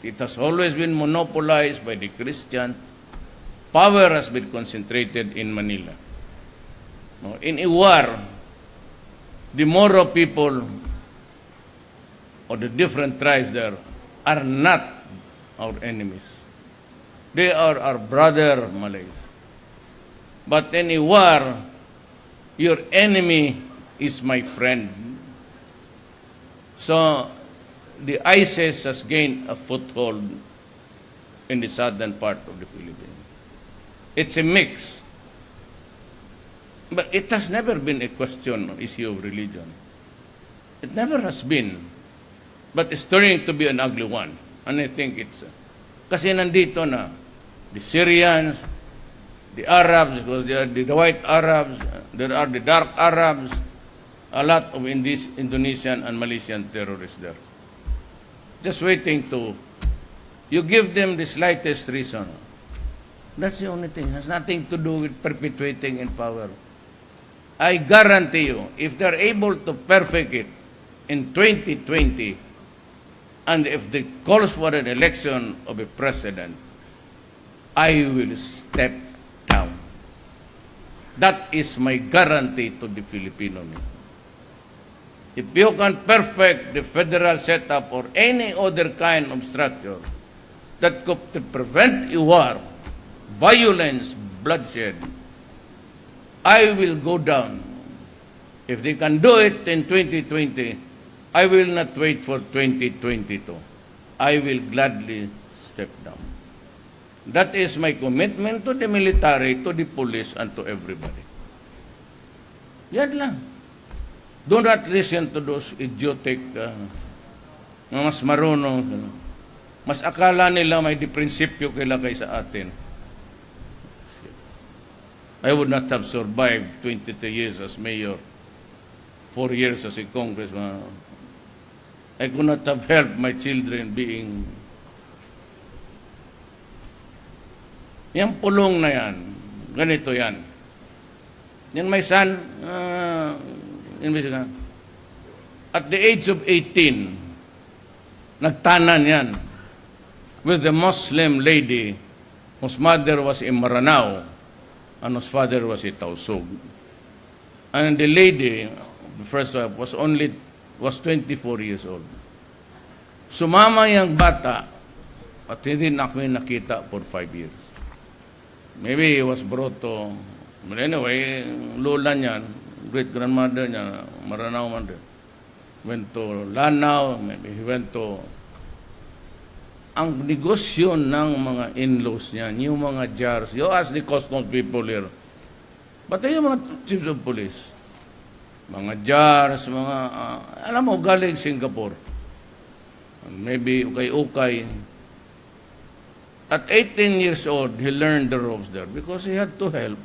It has always been monopolized by the Christian. Power has been concentrated in Manila. In a war, the Moro people or the different tribes there are not our enemies. They are our brother Malays. But in a war, your enemy is my friend. So, the ISIS has gained a foothold in the southern part of the Philippines. It's a mix. But it has never been a question on issue of religion. It never has been. But it's turning to be an ugly one. And I think it's... kasi nandito na, the Syrians, the Arabs, because they are the white Arabs, there are the dark Arabs, a lot of Indonesian and Malaysian terrorists there. Just waiting to, you give them the slightest reason. That's the only thing. It has nothing to do with perpetuating in power. I guarantee you, if they're able to perfect it in 2020, and if they calls for an election of a president, I will step down. That is my guarantee to the Filipino nation. If you can perfect the federal setup or any other kind of structure that could prevent a war, violence, bloodshed, I will go down. If they can do it in 2020, I will not wait for 2022. I will gladly step down. That is my commitment to the military, to the police, and to everybody. Yan lang. Do not listen to those idiotic, mas marunong. Mas akala nila may prinsipyo kaila kaysa atin. I would not have survived 23 years as mayor, 4 years as a congressman. I could not have helped my children being... Yang pulong na yan, ganito yan. Yan my son, at the age of 18, nagtanan yan with a Muslim lady whose mother was in Maranao and whose father was in Tausug. And the lady, the first wife, was 24 years old. Sumama yung bata at hindi na kami nakita for 5 years. Maybe he was brought to, but anyway, lola niya, great-grandmother niya, Maranao man din, went to Lanao, maybe he went to... Ang negosyo ng mga in-laws niya, yung mga jars, you ask the customs people here, pati yung mga chiefs of police, mga jars, mga, alam mo, galing Singapore. maybe ukay-ukay. At 18 years old, he learned the ropes there because he had to help.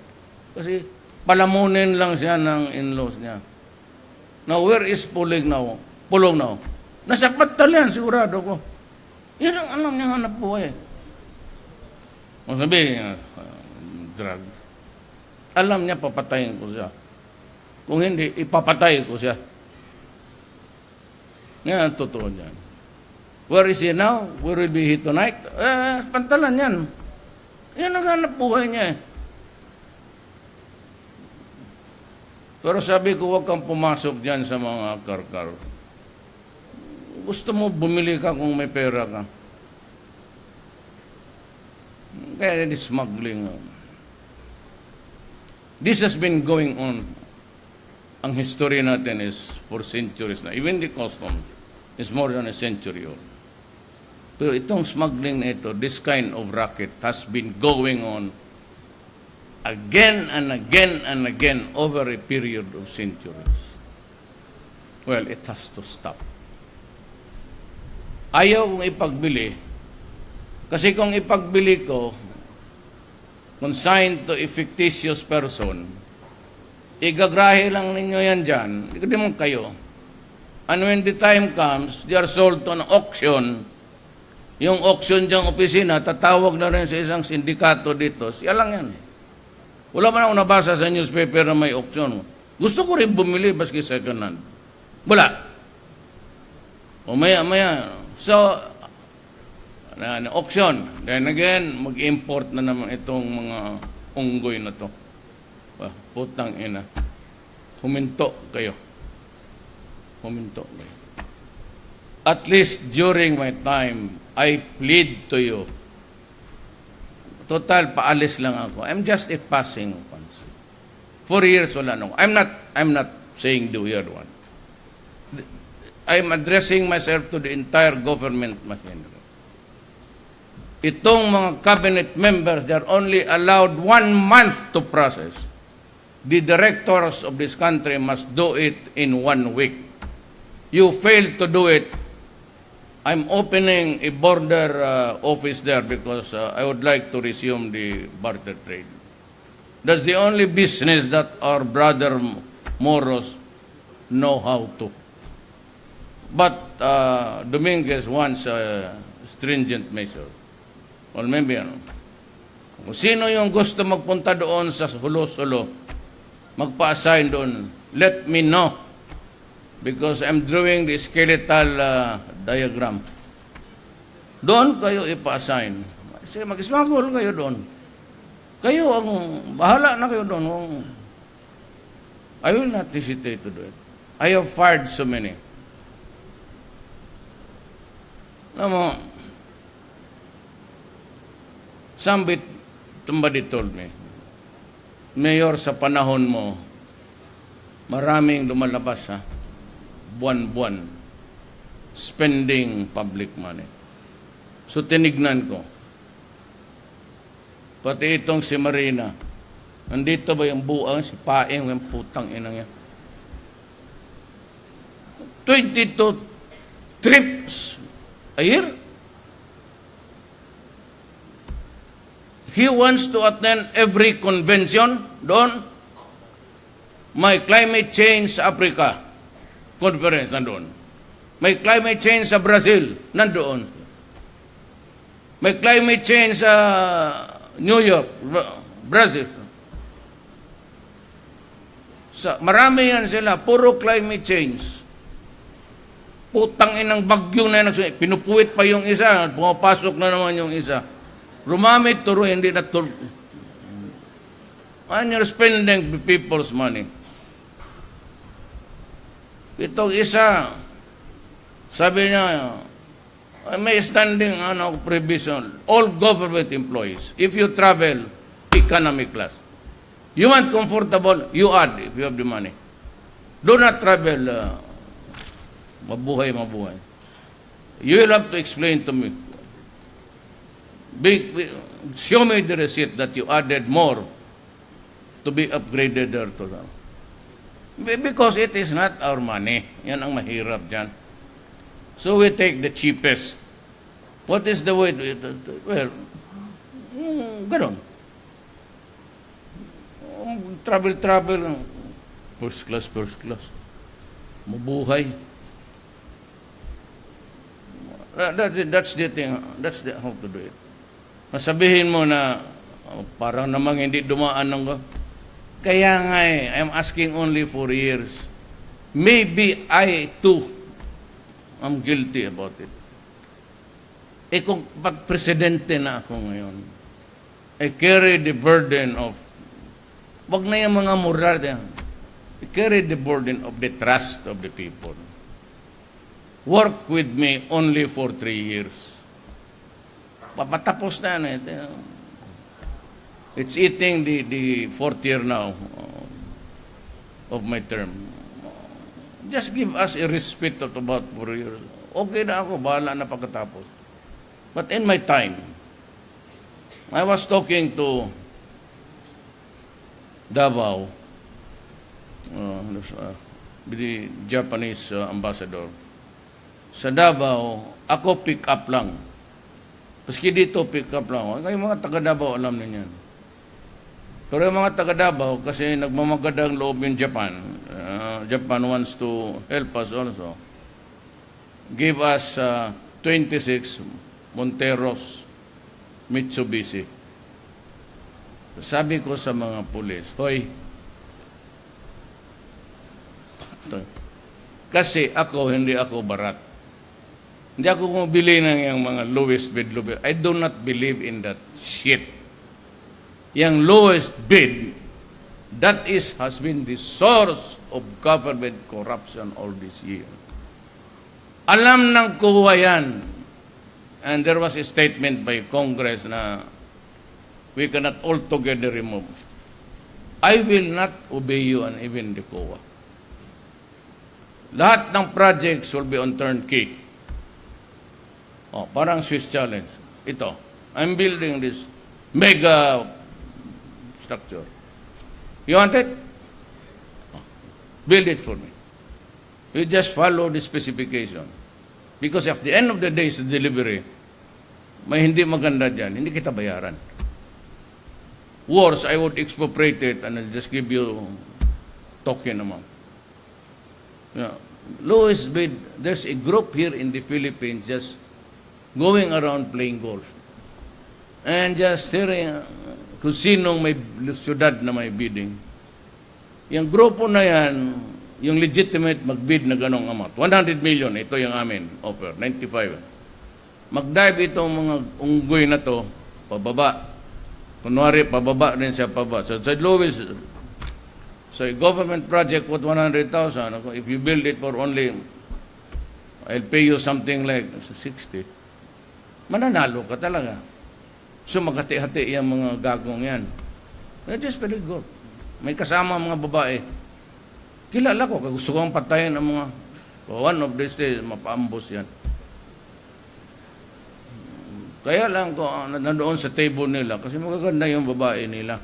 Kasi palamunin lang siya ng in-laws niya. Now, where is Pulong now? Pulong now? Nasa Patal yan, sigurado ko. Yan ang alam niya hanap buhay. Sabi niya, drugs. Alam niya, papatayin ko siya. Kung hindi, ipapatay ko siya. Yan ang totoo niyan. Where is he now? Where will be he tonight? Pantalan yan. Yan ang hanap buhay niya eh. Pero sabi ko, huwag kang pumasok dyan sa mga karkar. Gusto mo, bumili ka kung may pera ka. Kaya this smuggling. This has been going on. Ang history natin is for centuries na. Even the customs is more than a century old. Pero itong smuggling na ito, this kind of racket has been going on again and again and again over a period of centuries. Well, it has to stop. Ayaw kong ipagbili. Kasi kung ipagbili ko, consigned to a fictitious person, igagrahe lang ninyo yan dyan, hindi mo kayo. And when the time comes, they are sold to an auction. Yung auction diyang opisina, tatawag na rin sa isang sindikato dito. Siya lang yan. Wala man ako nabasa sa newspaper na may auction. Gusto ko rin bumili, baski second hand. Wala. O maya. So, auction. Then again, mag-import na naman itong mga unggoy na to. Putang ina. Huminto kayo. Huminto kayo. At least during my time, I plead to you. Total, paalis lang ako. I'm just a passing one. 4 years, wala nung. I'm not saying the weird one. I'm addressing myself to the entire government machinery. Itong mga cabinet members, they're only allowed 1 month to process. The directors of this country must do it in 1 week. You fail to do it, I'm opening a border office there because I would like to resume the barter trade. That's the only business that our brother Moros know how to. But Dominguez wants a stringent measure. Well, maybe, kung sino yung gusto magpunta doon sa Hulo-Sulo, magpa-assign doon, let me know. Because I'm drawing the skeletal diagram. Doon kayo ipa-assign. Mag-smuggle kayo doon. Kayo ang bahala na kayo doon. I will not hesitate to do it. I have fired so many. Alam mo, somebody told me, Mayor, sa panahon mo, maraming lumalabas buwan-buwan, spending public money. So tinignan ko, pati itong si Marina, nandito ba yung buang, si Paeng, yung putang inang yan. 22 trips a year. He wants to attend every convention doon. May climate change sa Africa conference nandoon. May climate change sa Brazil nandoon. May climate change sa New York, Brazil. Marami yan sila, puro climate change. Putang inang bagyo na yan, pinupuwit pa yung isa, pumapasok na naman yung isa. Rumamit, turo, hindi na turo. And you're spending people's money. Itong isa, sabi niya, may standing provision, all government employees, if you travel, economy class. You want comfortable, you add if you have the money. Do not travel, mabuhay. You will have to explain to me. Show me the receipt that you added more to be upgraded there to them. Because it is not our money. Yan ang mahirap dyan. So we take the cheapest. What is the way? Well, ganon. Travel. First class. Mabuhay. That's the thing. That's the how to do it. Masabihin mo na parang namang hindi dumaan ng... Kaya nga I'm asking only 4 years. Maybe I too am guilty about it. Kung pag-presidente na ako ngayon, I carry the burden of, wag na yung mga moral, I carry the burden of the trust of the people. Work with me only for 3 years. Papatapos na ito. It's eating the 4th year now of my term. Just give us a respite of about 4 years. Okay na ako, bahala na pagkatapos. But in my time, I was talking to Davao, the Japanese ambassador. Sa Davao, ako pick up lang. Paski dito pick up lang. Yung mga taga Davao alam ninyo. Pero yung mga taga Davao, kasi nagmamagandang loob yung Japan, Japan wants to help us also, give us 26 Monteros Mitsubishi. Sabi ko sa mga pulis, hoy, kasi hindi ako barat. Hindi ako bumili ng yung mga lowest bid. I do not believe in that shit. Yung lowest bid, that has been the source of government corruption all this year. Alam ng kuha yan. And there was a statement by Congress na we cannot altogether remove. I will not obey you and even the COA. Lahat ng projects will be on turnkey. Parang Swiss challenge. Ito, I'm building this mega structure. You want it? Build it for me. You just follow the specification. Because at the end of the day, sa delivery, may hindi maganda dyan, hindi kita bayaran. Worse, I would expropriate it and I'll just give you token amount. Lowest bid, there's a group here in the Philippines just going around playing golf. And just hearing kung sinong may syudad na may bidding. Yung grupo na yan, yung legitimate magbid na ganong amount. 100 million, ito yung amin offer, 95. Mag-dive itong mga unggoy na to, pababa. Kunwari, pababa din siya pababa. So, sa lowest, so a government project worth 100,000, if you build it for only, I'll pay you something like 60, mananalo ka talaga. So, maghati-hati yung mga gagong yan. It is very good. May kasama mga babae. Kilala ko, gusto kong patayin ang mga, one of these days, mapaambos yan. Kaya lang ko, nandoon sa table nila, kasi magaganda yung babae nila.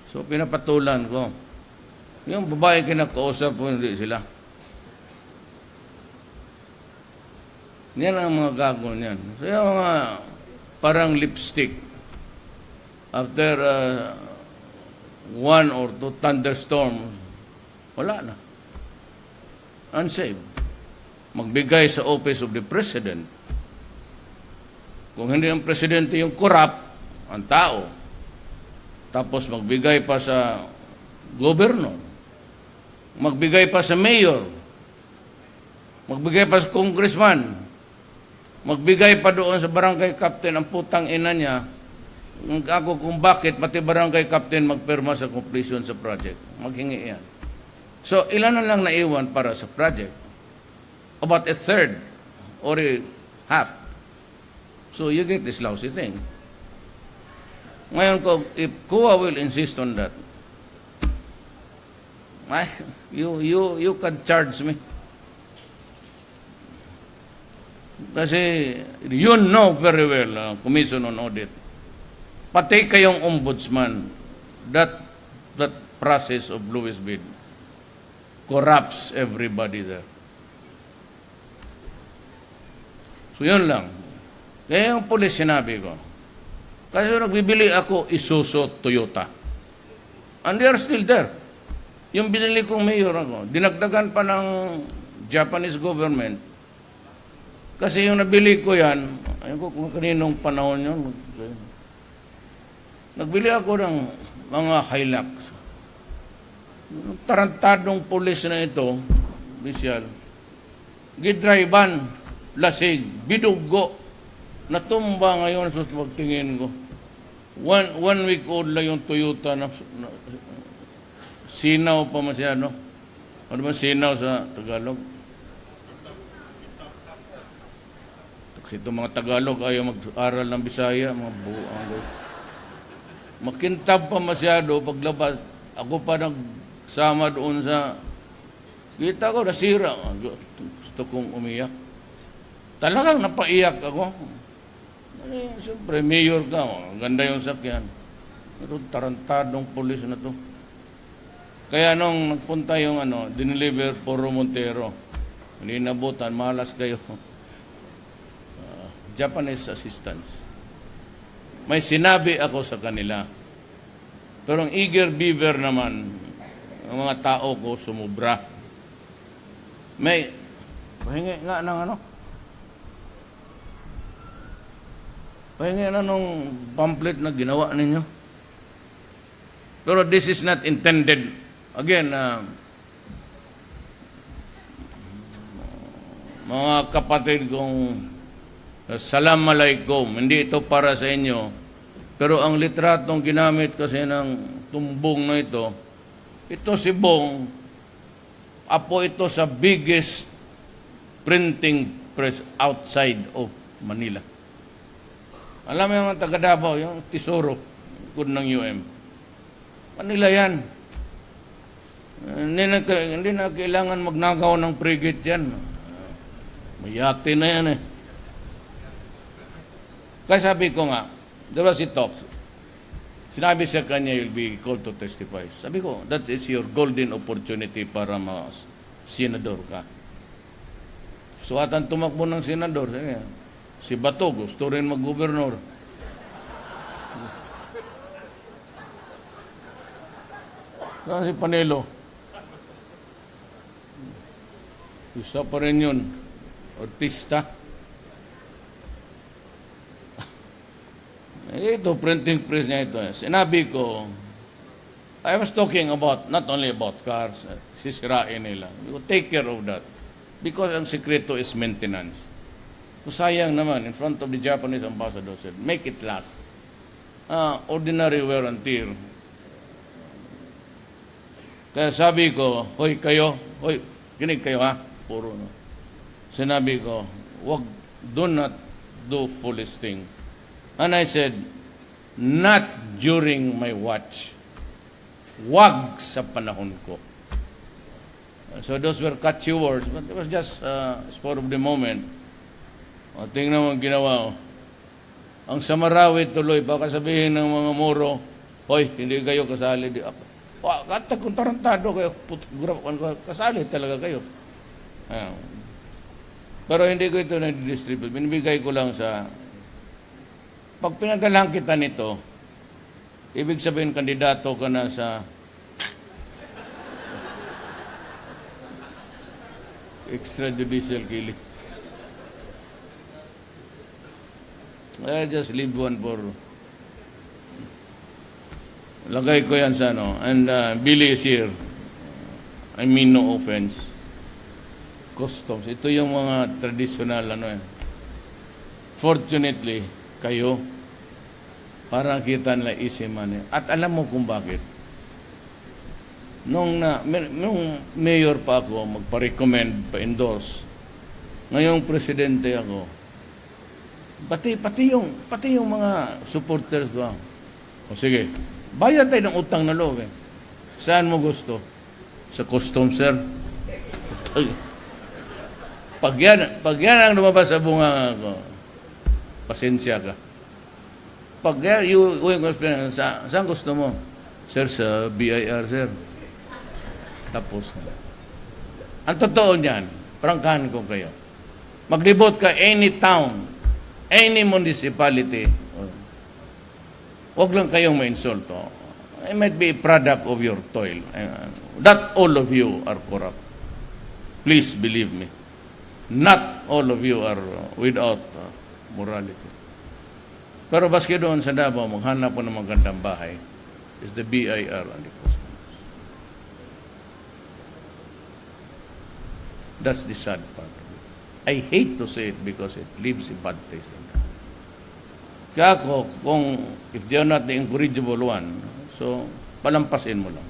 So, pinapatulan ko. Yung babae kinakausap po, hindi sila. Yan ang mga gagawin yan. So, yung mga parang lipstick, after 1 or 2 thunderstorms, wala na. Unsafe. Magbigay sa office of the president. Kung hindi ang presidente yung corrupt, ang tao, tapos magbigay pa sa governor, magbigay pa sa mayor, magbigay pa sa congressman, magbigay pa doon sa barangay captain, ang putang ina niya, ako kung bakit, pati barangay captain magpirma sa completion sa project. Maghingi yan. So, ilan na lang naiwan para sa project? About a third or a half. So, you get this lousy thing. Ngayon, if COA will insist on that, you can charge me. Kasi, you know very well, Commission on Audit, pati kayong ombudsman, that process of lowest bid corrupts everybody there. So yun lang. Kaya yung pulis sinabi ko, kasi nagbibili ako Isuzu, Toyota. And they are still there. Yung binili kong mayor ako, dinagdagan pa ng Japanese government. Kasi yung nabili ko yan, ayun ko kung kaninong panahon yun. Nagbili ako ng mga Hilux. Tarantadong pulis na ito, opisyal, gidriban, lasig, bidugo, natumba ngayon sa pagtingin ko. One week old lang yung Toyota na sinaw pa masyado. Ano ba sinaw sa Tagalog? Kasi itong mga Tagalog ayaw mag-aral ng Bisaya, mga buang. Makintab pa masyado paglabas. Ako pa nagsama doon sa kita ko, nasira. Gusto kong umiyak. Talagang napaiyak ako. Eh, siyempre, mayor ka. Ganda yung sakyan. Pero tarantadong pulis na to. Kaya nung nagpunta yung dineliver Poro Montero, hindi nabutan, malas kayo. Japanese assistance. May sinabi ako sa kanila. Pero ang eager beaver naman, ang mga tao ko sumubra. May, pahingi nga ng pahingi na nung pamphlet na ginawa ninyo. Pero this is not intended. Again, mga kapatid kong Assalamualaikum, hindi ito para sa inyo. Pero ang litratong ginamit kasi ng tumbong na ito si Bong, apo ito sa biggest printing press outside of Manila. Alam mo yung taga Davao, yung Tesoro, good ng UM. Manila yan. Hindi na kailangan magnagaw ng frigate yan. May yate na yan eh. Kaya sabi ko nga, there was a talk. Sinabi sa kanya, you'll be called to testify. Sabi ko, that is your golden opportunity para senador ka. So atan tumakbo ng senador, si Bato gusto rin mag-gobernur. Si Panelo, isa pa rin yun, artista. Ito, printing press niya ito. Sinabi ko, I was talking about, not only about cars, sisirain nila. Take care of that. Because ang sekreto is maintenance. So sayang naman, in front of the Japanese ambassador said, make it last. Ordinary wear and tear. Kaya sabi ko, hoy kayo, hoy, kinig kayo ha, puro no. Sinabi ko, do not do foolish thing. And I said, not during my watch. Wag sa panahon ko. So those were catchy words, but it was just spur of the moment. Tingnan mo ang ginawa. Ang Samarawi tuloy, baka sabihin ng mga Moro, hoy, hindi kayo kasali. Kata kung tarantado kayo, kasali talaga kayo. Pero hindi ko ito na-distribute. Binibigay ko lang sa... Pag pinagalang kita nito, ibig sabihin kandidato ka na sa extrajudicial killing. I just leave one for... Lagay ko yan sa And Billy is here. I mean no offense. Customs. Ito yung mga traditional Fortunately, kayo, para kita nila easy money. At alam mo kung bakit. Nung mayor pa ako, magpa-recommend, pa-endorse, ngayong presidente ako, pati yung mga supporters ba? O sige, bayad tayo ng utang na loob eh. Saan mo gusto? Sa custom, sir? Ay. Pag yan ang lumabas sa bunga ko, pasensya ka. Pag saan gusto mo? Sir, sa BIR, sir. Tapos. Ang totoo niyan, prangkahan ko kayo. Maglibot ka any town, any municipality. Huwag lang kayong ma-insulto. It might be a product of your toil. Not all of you are corrupt. Please believe me. Not all of you are without morality. Pero baski doon sa Davao, maghanap po ng magandang bahay is the BIR and the customs. That's the sad part. I hate to say it because it leaves a bad taste in them. Kaya ako, kung if they are not the incorrigible one, so palampasin mo lang.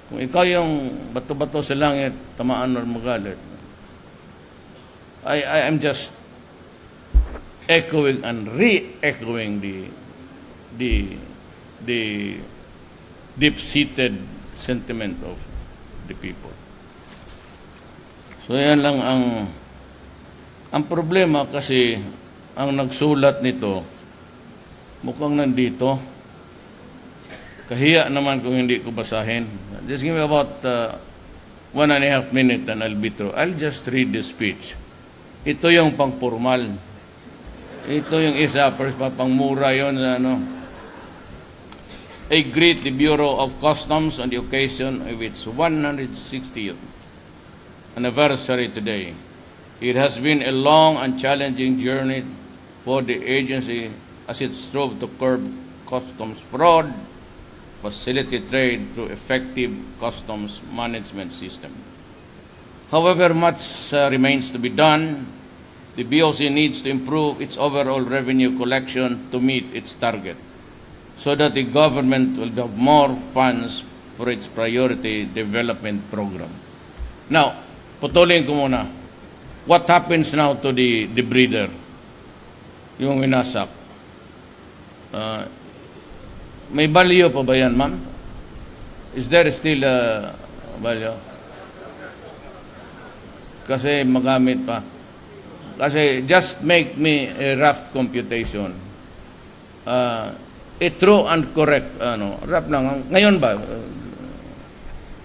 Kung ikaw yung bato-bato sa langit, tamaan o magalit, I'm just echoing and re-echoing the deep-seated sentiment of the people. So yan lang ang problema kasi ang nagsulat nito mukhang nandito. Kahiya naman kung hindi ko basahin. Just give me about 1.5 minutes and I'll be through. I'll just read the speech. Ito yung pang-formal. Ito yung isa, pangmura yun. I greet the Bureau of Customs on the occasion of its 160th anniversary today. It has been a long and challenging journey for the agency as it strove to curb customs fraud, facilitate trade through effective customs management system. However, much remains to be done. The BOC needs to improve its overall revenue collection to meet its target so that the government will have more funds for its priority development program. Now, putulin ko muna. What happens now to the breeder? Yung winasak. May value pa ba yan, ma'am? Is there still a value? Kasi magamit pa. Kasi just make me a rough computation. A true and correct, rough lang. Ngayon ba,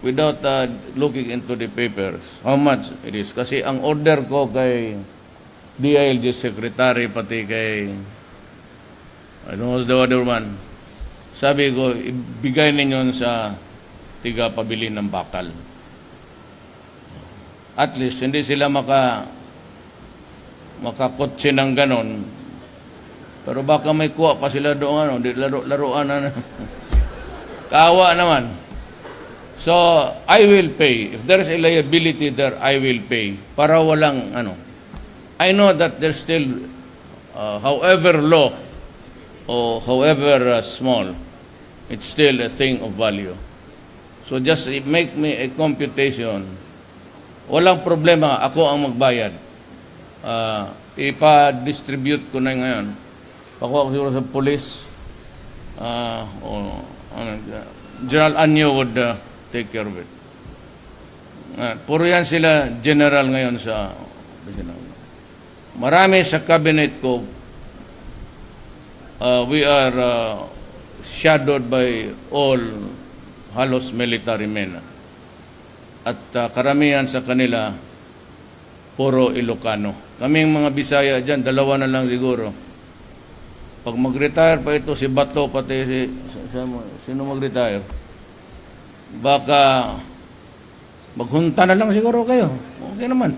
without looking into the papers, how much it is? Kasi ang order ko kay DILG Secretary, pati kay, I don't know who's the other one, sabi ko, ibigay ninyo sa tiga pabili ng bakal. At least, hindi sila makakotse ng ganon. Pero baka may kuha pa sila doon, di laruan na. Kaawa naman. So, I will pay. If there's a liability there, I will pay. Para walang, I know that there's still, however low, or however small, it's still a thing of value. So just make me a computation. Walang problema, ako ang magbayad. Ipa-distribute ko na ngayon. Pakuha ko siguro sa police. General Anyo would take care of it. Puro yan sila general ngayon sa... Marami sa cabinet ko, we are shadowed by all halos military men. At karamihan sa kanila, puro Ilocano. Kaming mga Bisaya dyan, dalawa na lang siguro. Pag mag-retire pa ito, si Bato, pati sino mag-retire? Baka maghunta na lang siguro kayo. Okay naman.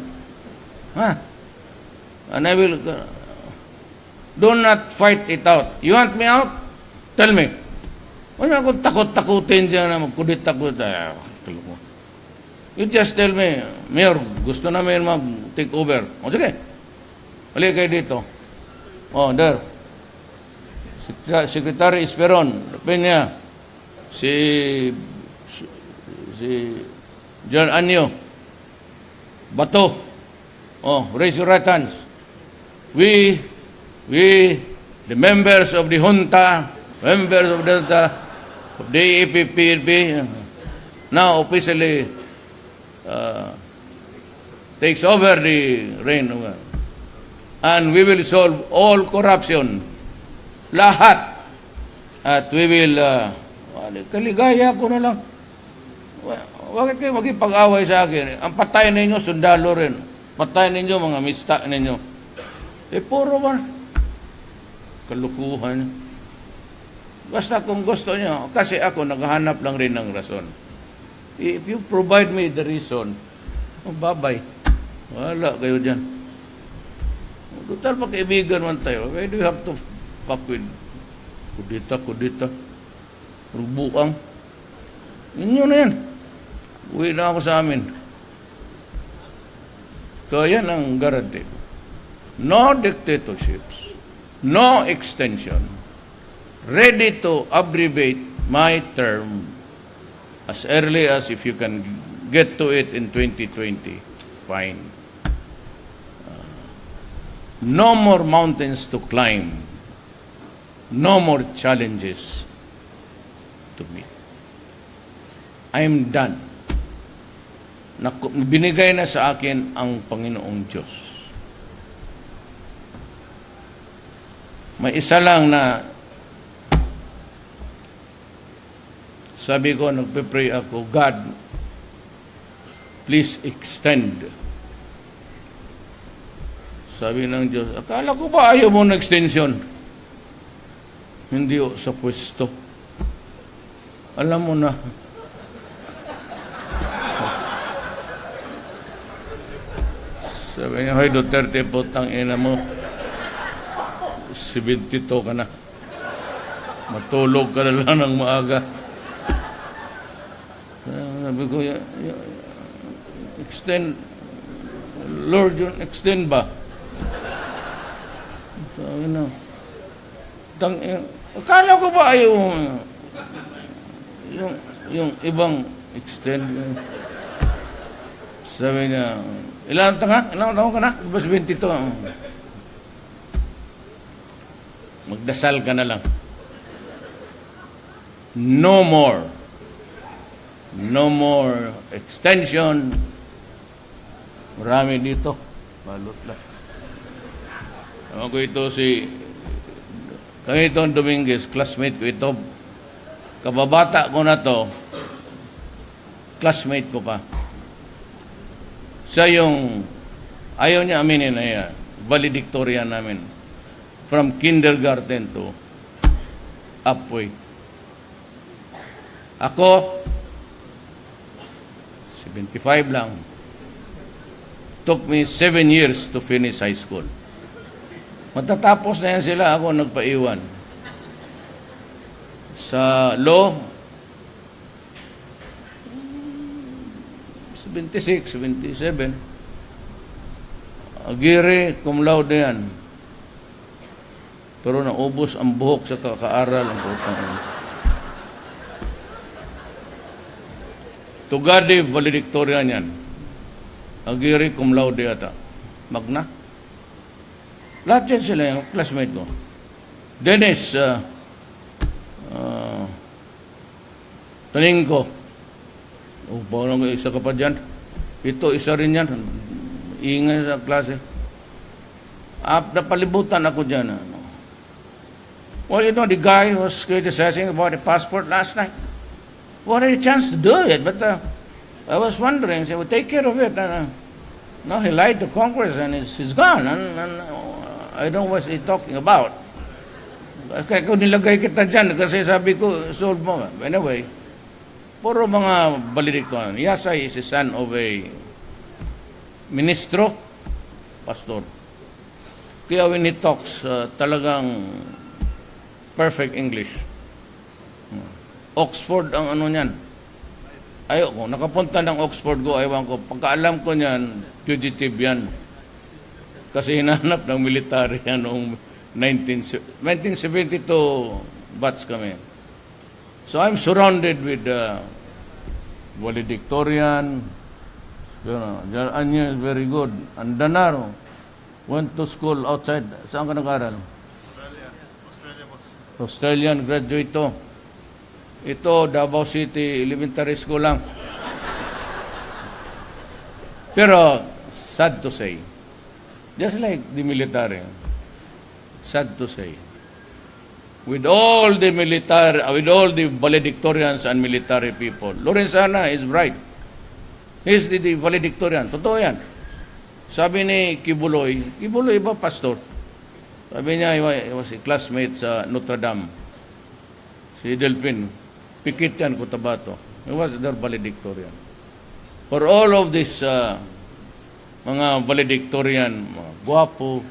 And I will... do not fight it out. You want me out? Tell me. Wala akong takot-takutin dyan na magkudit-takot. You just tell me, Mayor, gusto namin mag-take over. O sige, halika kayo dito. There. Secretary Esperon, Peña, si John Anyo, Bato, raise your right hands. We, the members of the junta, members of the EPP, now officially takes over the reign of God. And we will solve all corruption. Lahat. At we will, kaligaya ko na lang. Bakit kayo magipag-away sa akin? Ang patay ninyo, sundalo rin. Patay ninyo, mga mista ninyo. Puro man. Kalukuhan. Basta kung gusto nyo, kasi ako naghahanap lang rin ng rason. If you provide me the reason, bye-bye. Wala kayo dyan. Total magkaibigan man tayo. Why do you have to fuck with kudita? Rubuang. Inyo na yan. Uwi na ako sa amin. So yan ang guarantee ko. No dictatorships. No extension. Ready to abbreviate my term as early as if you can get to it in 2020. Fine. No more mountains to climb. No more challenges to meet. I am done. Binigay na sa akin ang Panginoong Diyos. May isa lang na sabi ko, nagpe-pray ako, God, please extend. Sabi ng Diyos, akala ko ba ayaw mo ng extension? Hindi o, sa pwesto. Alam mo na. Sabi niya, hoy Duterte, putang ina mo. 72 ka na. Matulog ka na lang ng maaga. Sabi ko, extend, Lord, yun, extend ba? Sabi na, akala ko ba ayaw yung ibang extend? Sabi niya, ilang taon ka na? Bas 22. Magdasal ka na lang. No more. No more extension. Marami dito. Balot lang. Ewan ko ito Kang Dominguez, classmate ko ito. Kababata ko na to, classmate ko pa. Siya yung, ayaw niya aminin na valedictorian namin. From kindergarten to upway. Ako, 75 lang. Took me 7 years to finish high school. Matatapos na yan sila, ako nagpaiwan. Sa law, 76, 77. Agire, cum laude yan. Pero naubos ang buhok sa kakaaral ang putang. Tugadi, valedictorian yan. Agiri, cum laude ata. Magna. Lahat yan sila yung classmate ko. Dennis, Taningko. Parang isa ka pa dyan. Ito, isa rin yan. Ingay sa klase. Napalibutan ako dyan. Well, you know, the guy was criticizing about the passport last night. What a chance to do it, but I was wondering, say, well, take care of it. No, he lied to Congress and he's gone. And I don't know what he's talking about. Kaya kung nilagay kita dyan, kasi sabi ko, solve mo. Anyway, puro mga valedictorian. Yasay is a son of a ministro, pastor. Kaya when he talks, talagang perfect English. Oxford ang ano niyan. Ayoko, nakapunta ng Oxford ko, ayaw ko. Pagkaalam ko niyan, fugitive yan. Kasi hinanap ng military yan noong 1972 batch kami. So I'm surrounded with valedictorian. Anya is very good. And Danaro went to school outside. Saan ka nag-aral? Australian graduate to. Ito, Davao City Elementary School lang. Pero, sad to say, just like the military, sad to say, with all the valedictorians and military people, Lorenzana is bright. He's the valedictorian. Totoo yan. Sabi ni Kibuloy ba, pastor? Sabi niya, he was a classmate sa Notre Dame. Si Delphin, pikit yan, Cotabato. He was their valedictorian. For all of this, mga valedictorian, mga guwapo,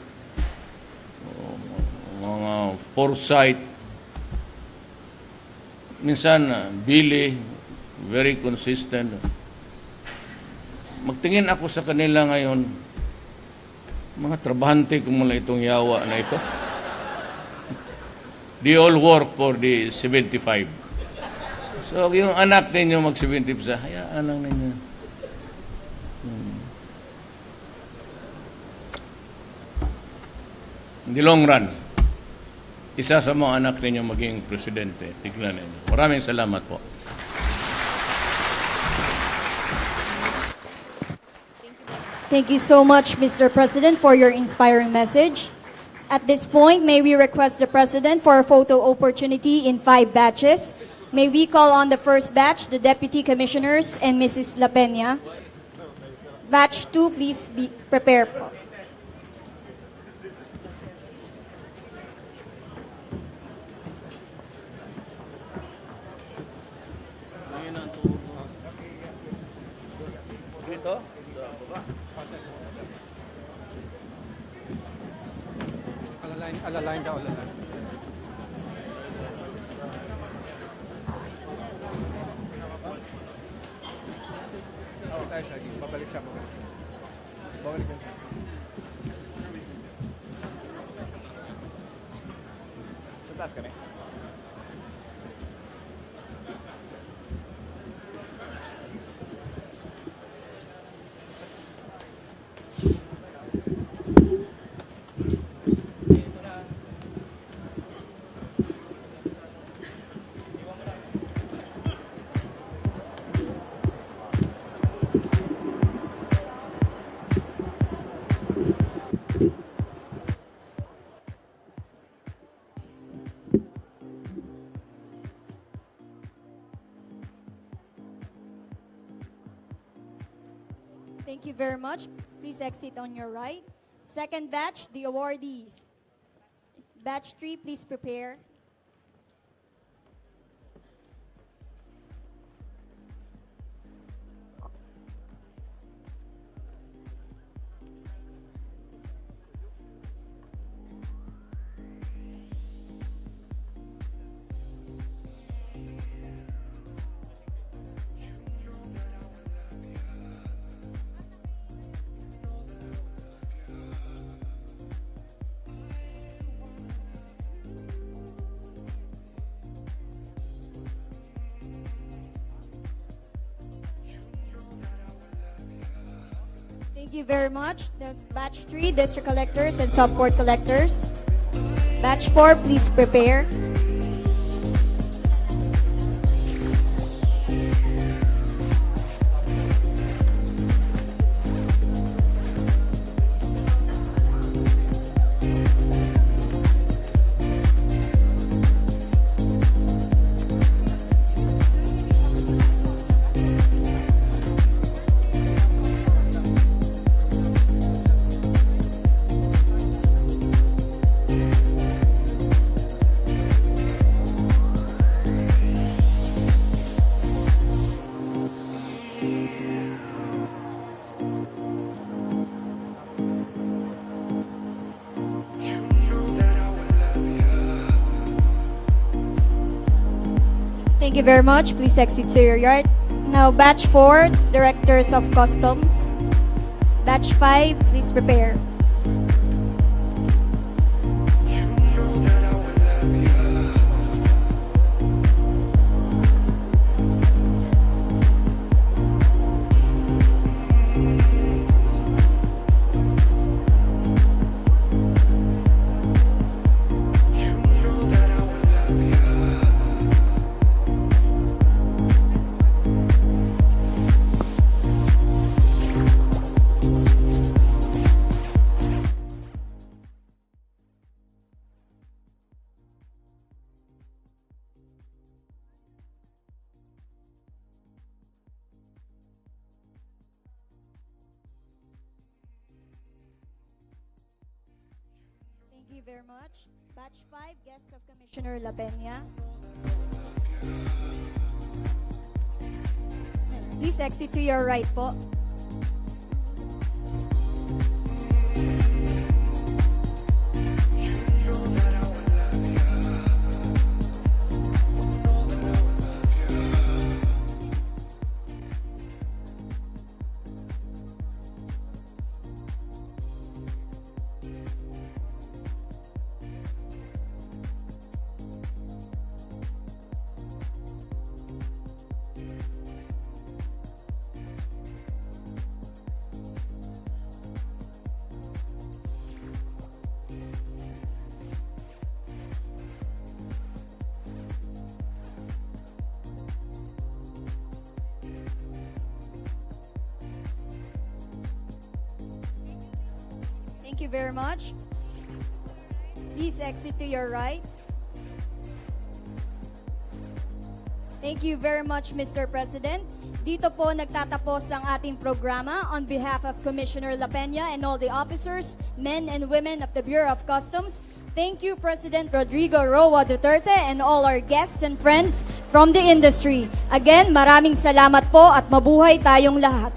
mga foresight, minsan, Billy, very consistent. Magtingin ako sa kanila ngayon, mga trabahante ko mula itong yawa na ito. They all work for the 75. So, yung anak ninyo mag-75, hayaan lang ninyo. In the long run, isa sa mga anak ninyo maging presidente. Tignan ninyo. Maraming salamat po. Thank you so much, Mr. President, for your inspiring message. At this point, may we request the President for a photo opportunity in 5 batches. May we call on the first batch, the Deputy Commissioners and Mrs. La Peña. Batch 2, please be prepared. Dito? Alaline daw, alaline. Tayo siya, babalik siya. Babalik siya. Sa taas ka na. Thank you very much. Please exit on your right. Second batch, the awardees. Batch 3, please prepare. Thank you very much. The batch 3, district collectors and sub-court collectors. Batch 4, please prepare. Thank you very much. Please exit to your yard. Now, batch 4, directors of customs. Batch 5, please prepare. you very much. Batch 5, guests of Commissioner La Peña. Please exit to your right po. Thank you very much. Please exit to your right. Thank you very much, Mr. President. Dito po nagtatapos ang ating programa. On behalf of Commissioner La Peña and all the officers, men and women of the Bureau of Customs, thank you, President Rodrigo Roa Duterte and all our guests and friends from the industry. Again, maraming salamat po at mabuhay tayong lahat.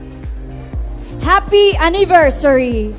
Happy anniversary!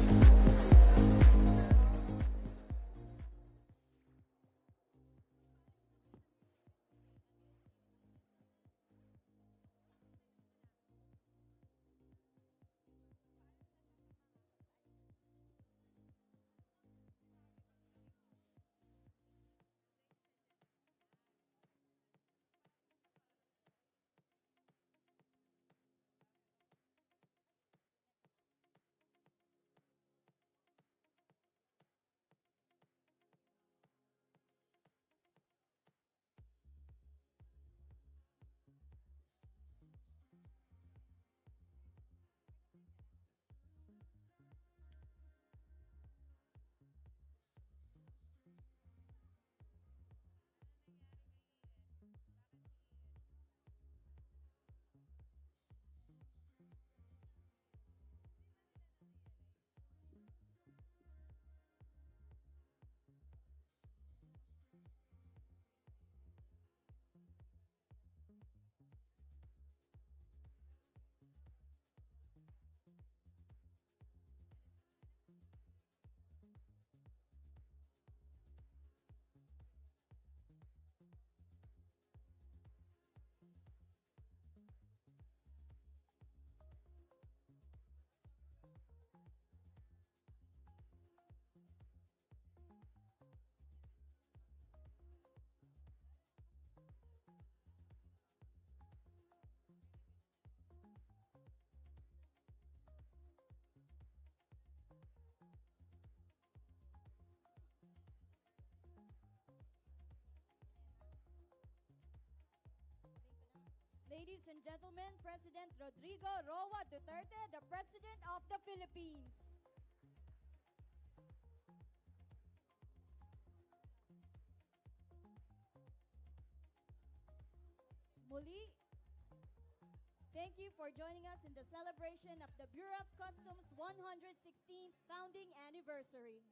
Ladies and gentlemen, President Rodrigo Roa Duterte, the President of the Philippines. Muli, thank you for joining us in the celebration of the Bureau of Customs' 116th founding anniversary.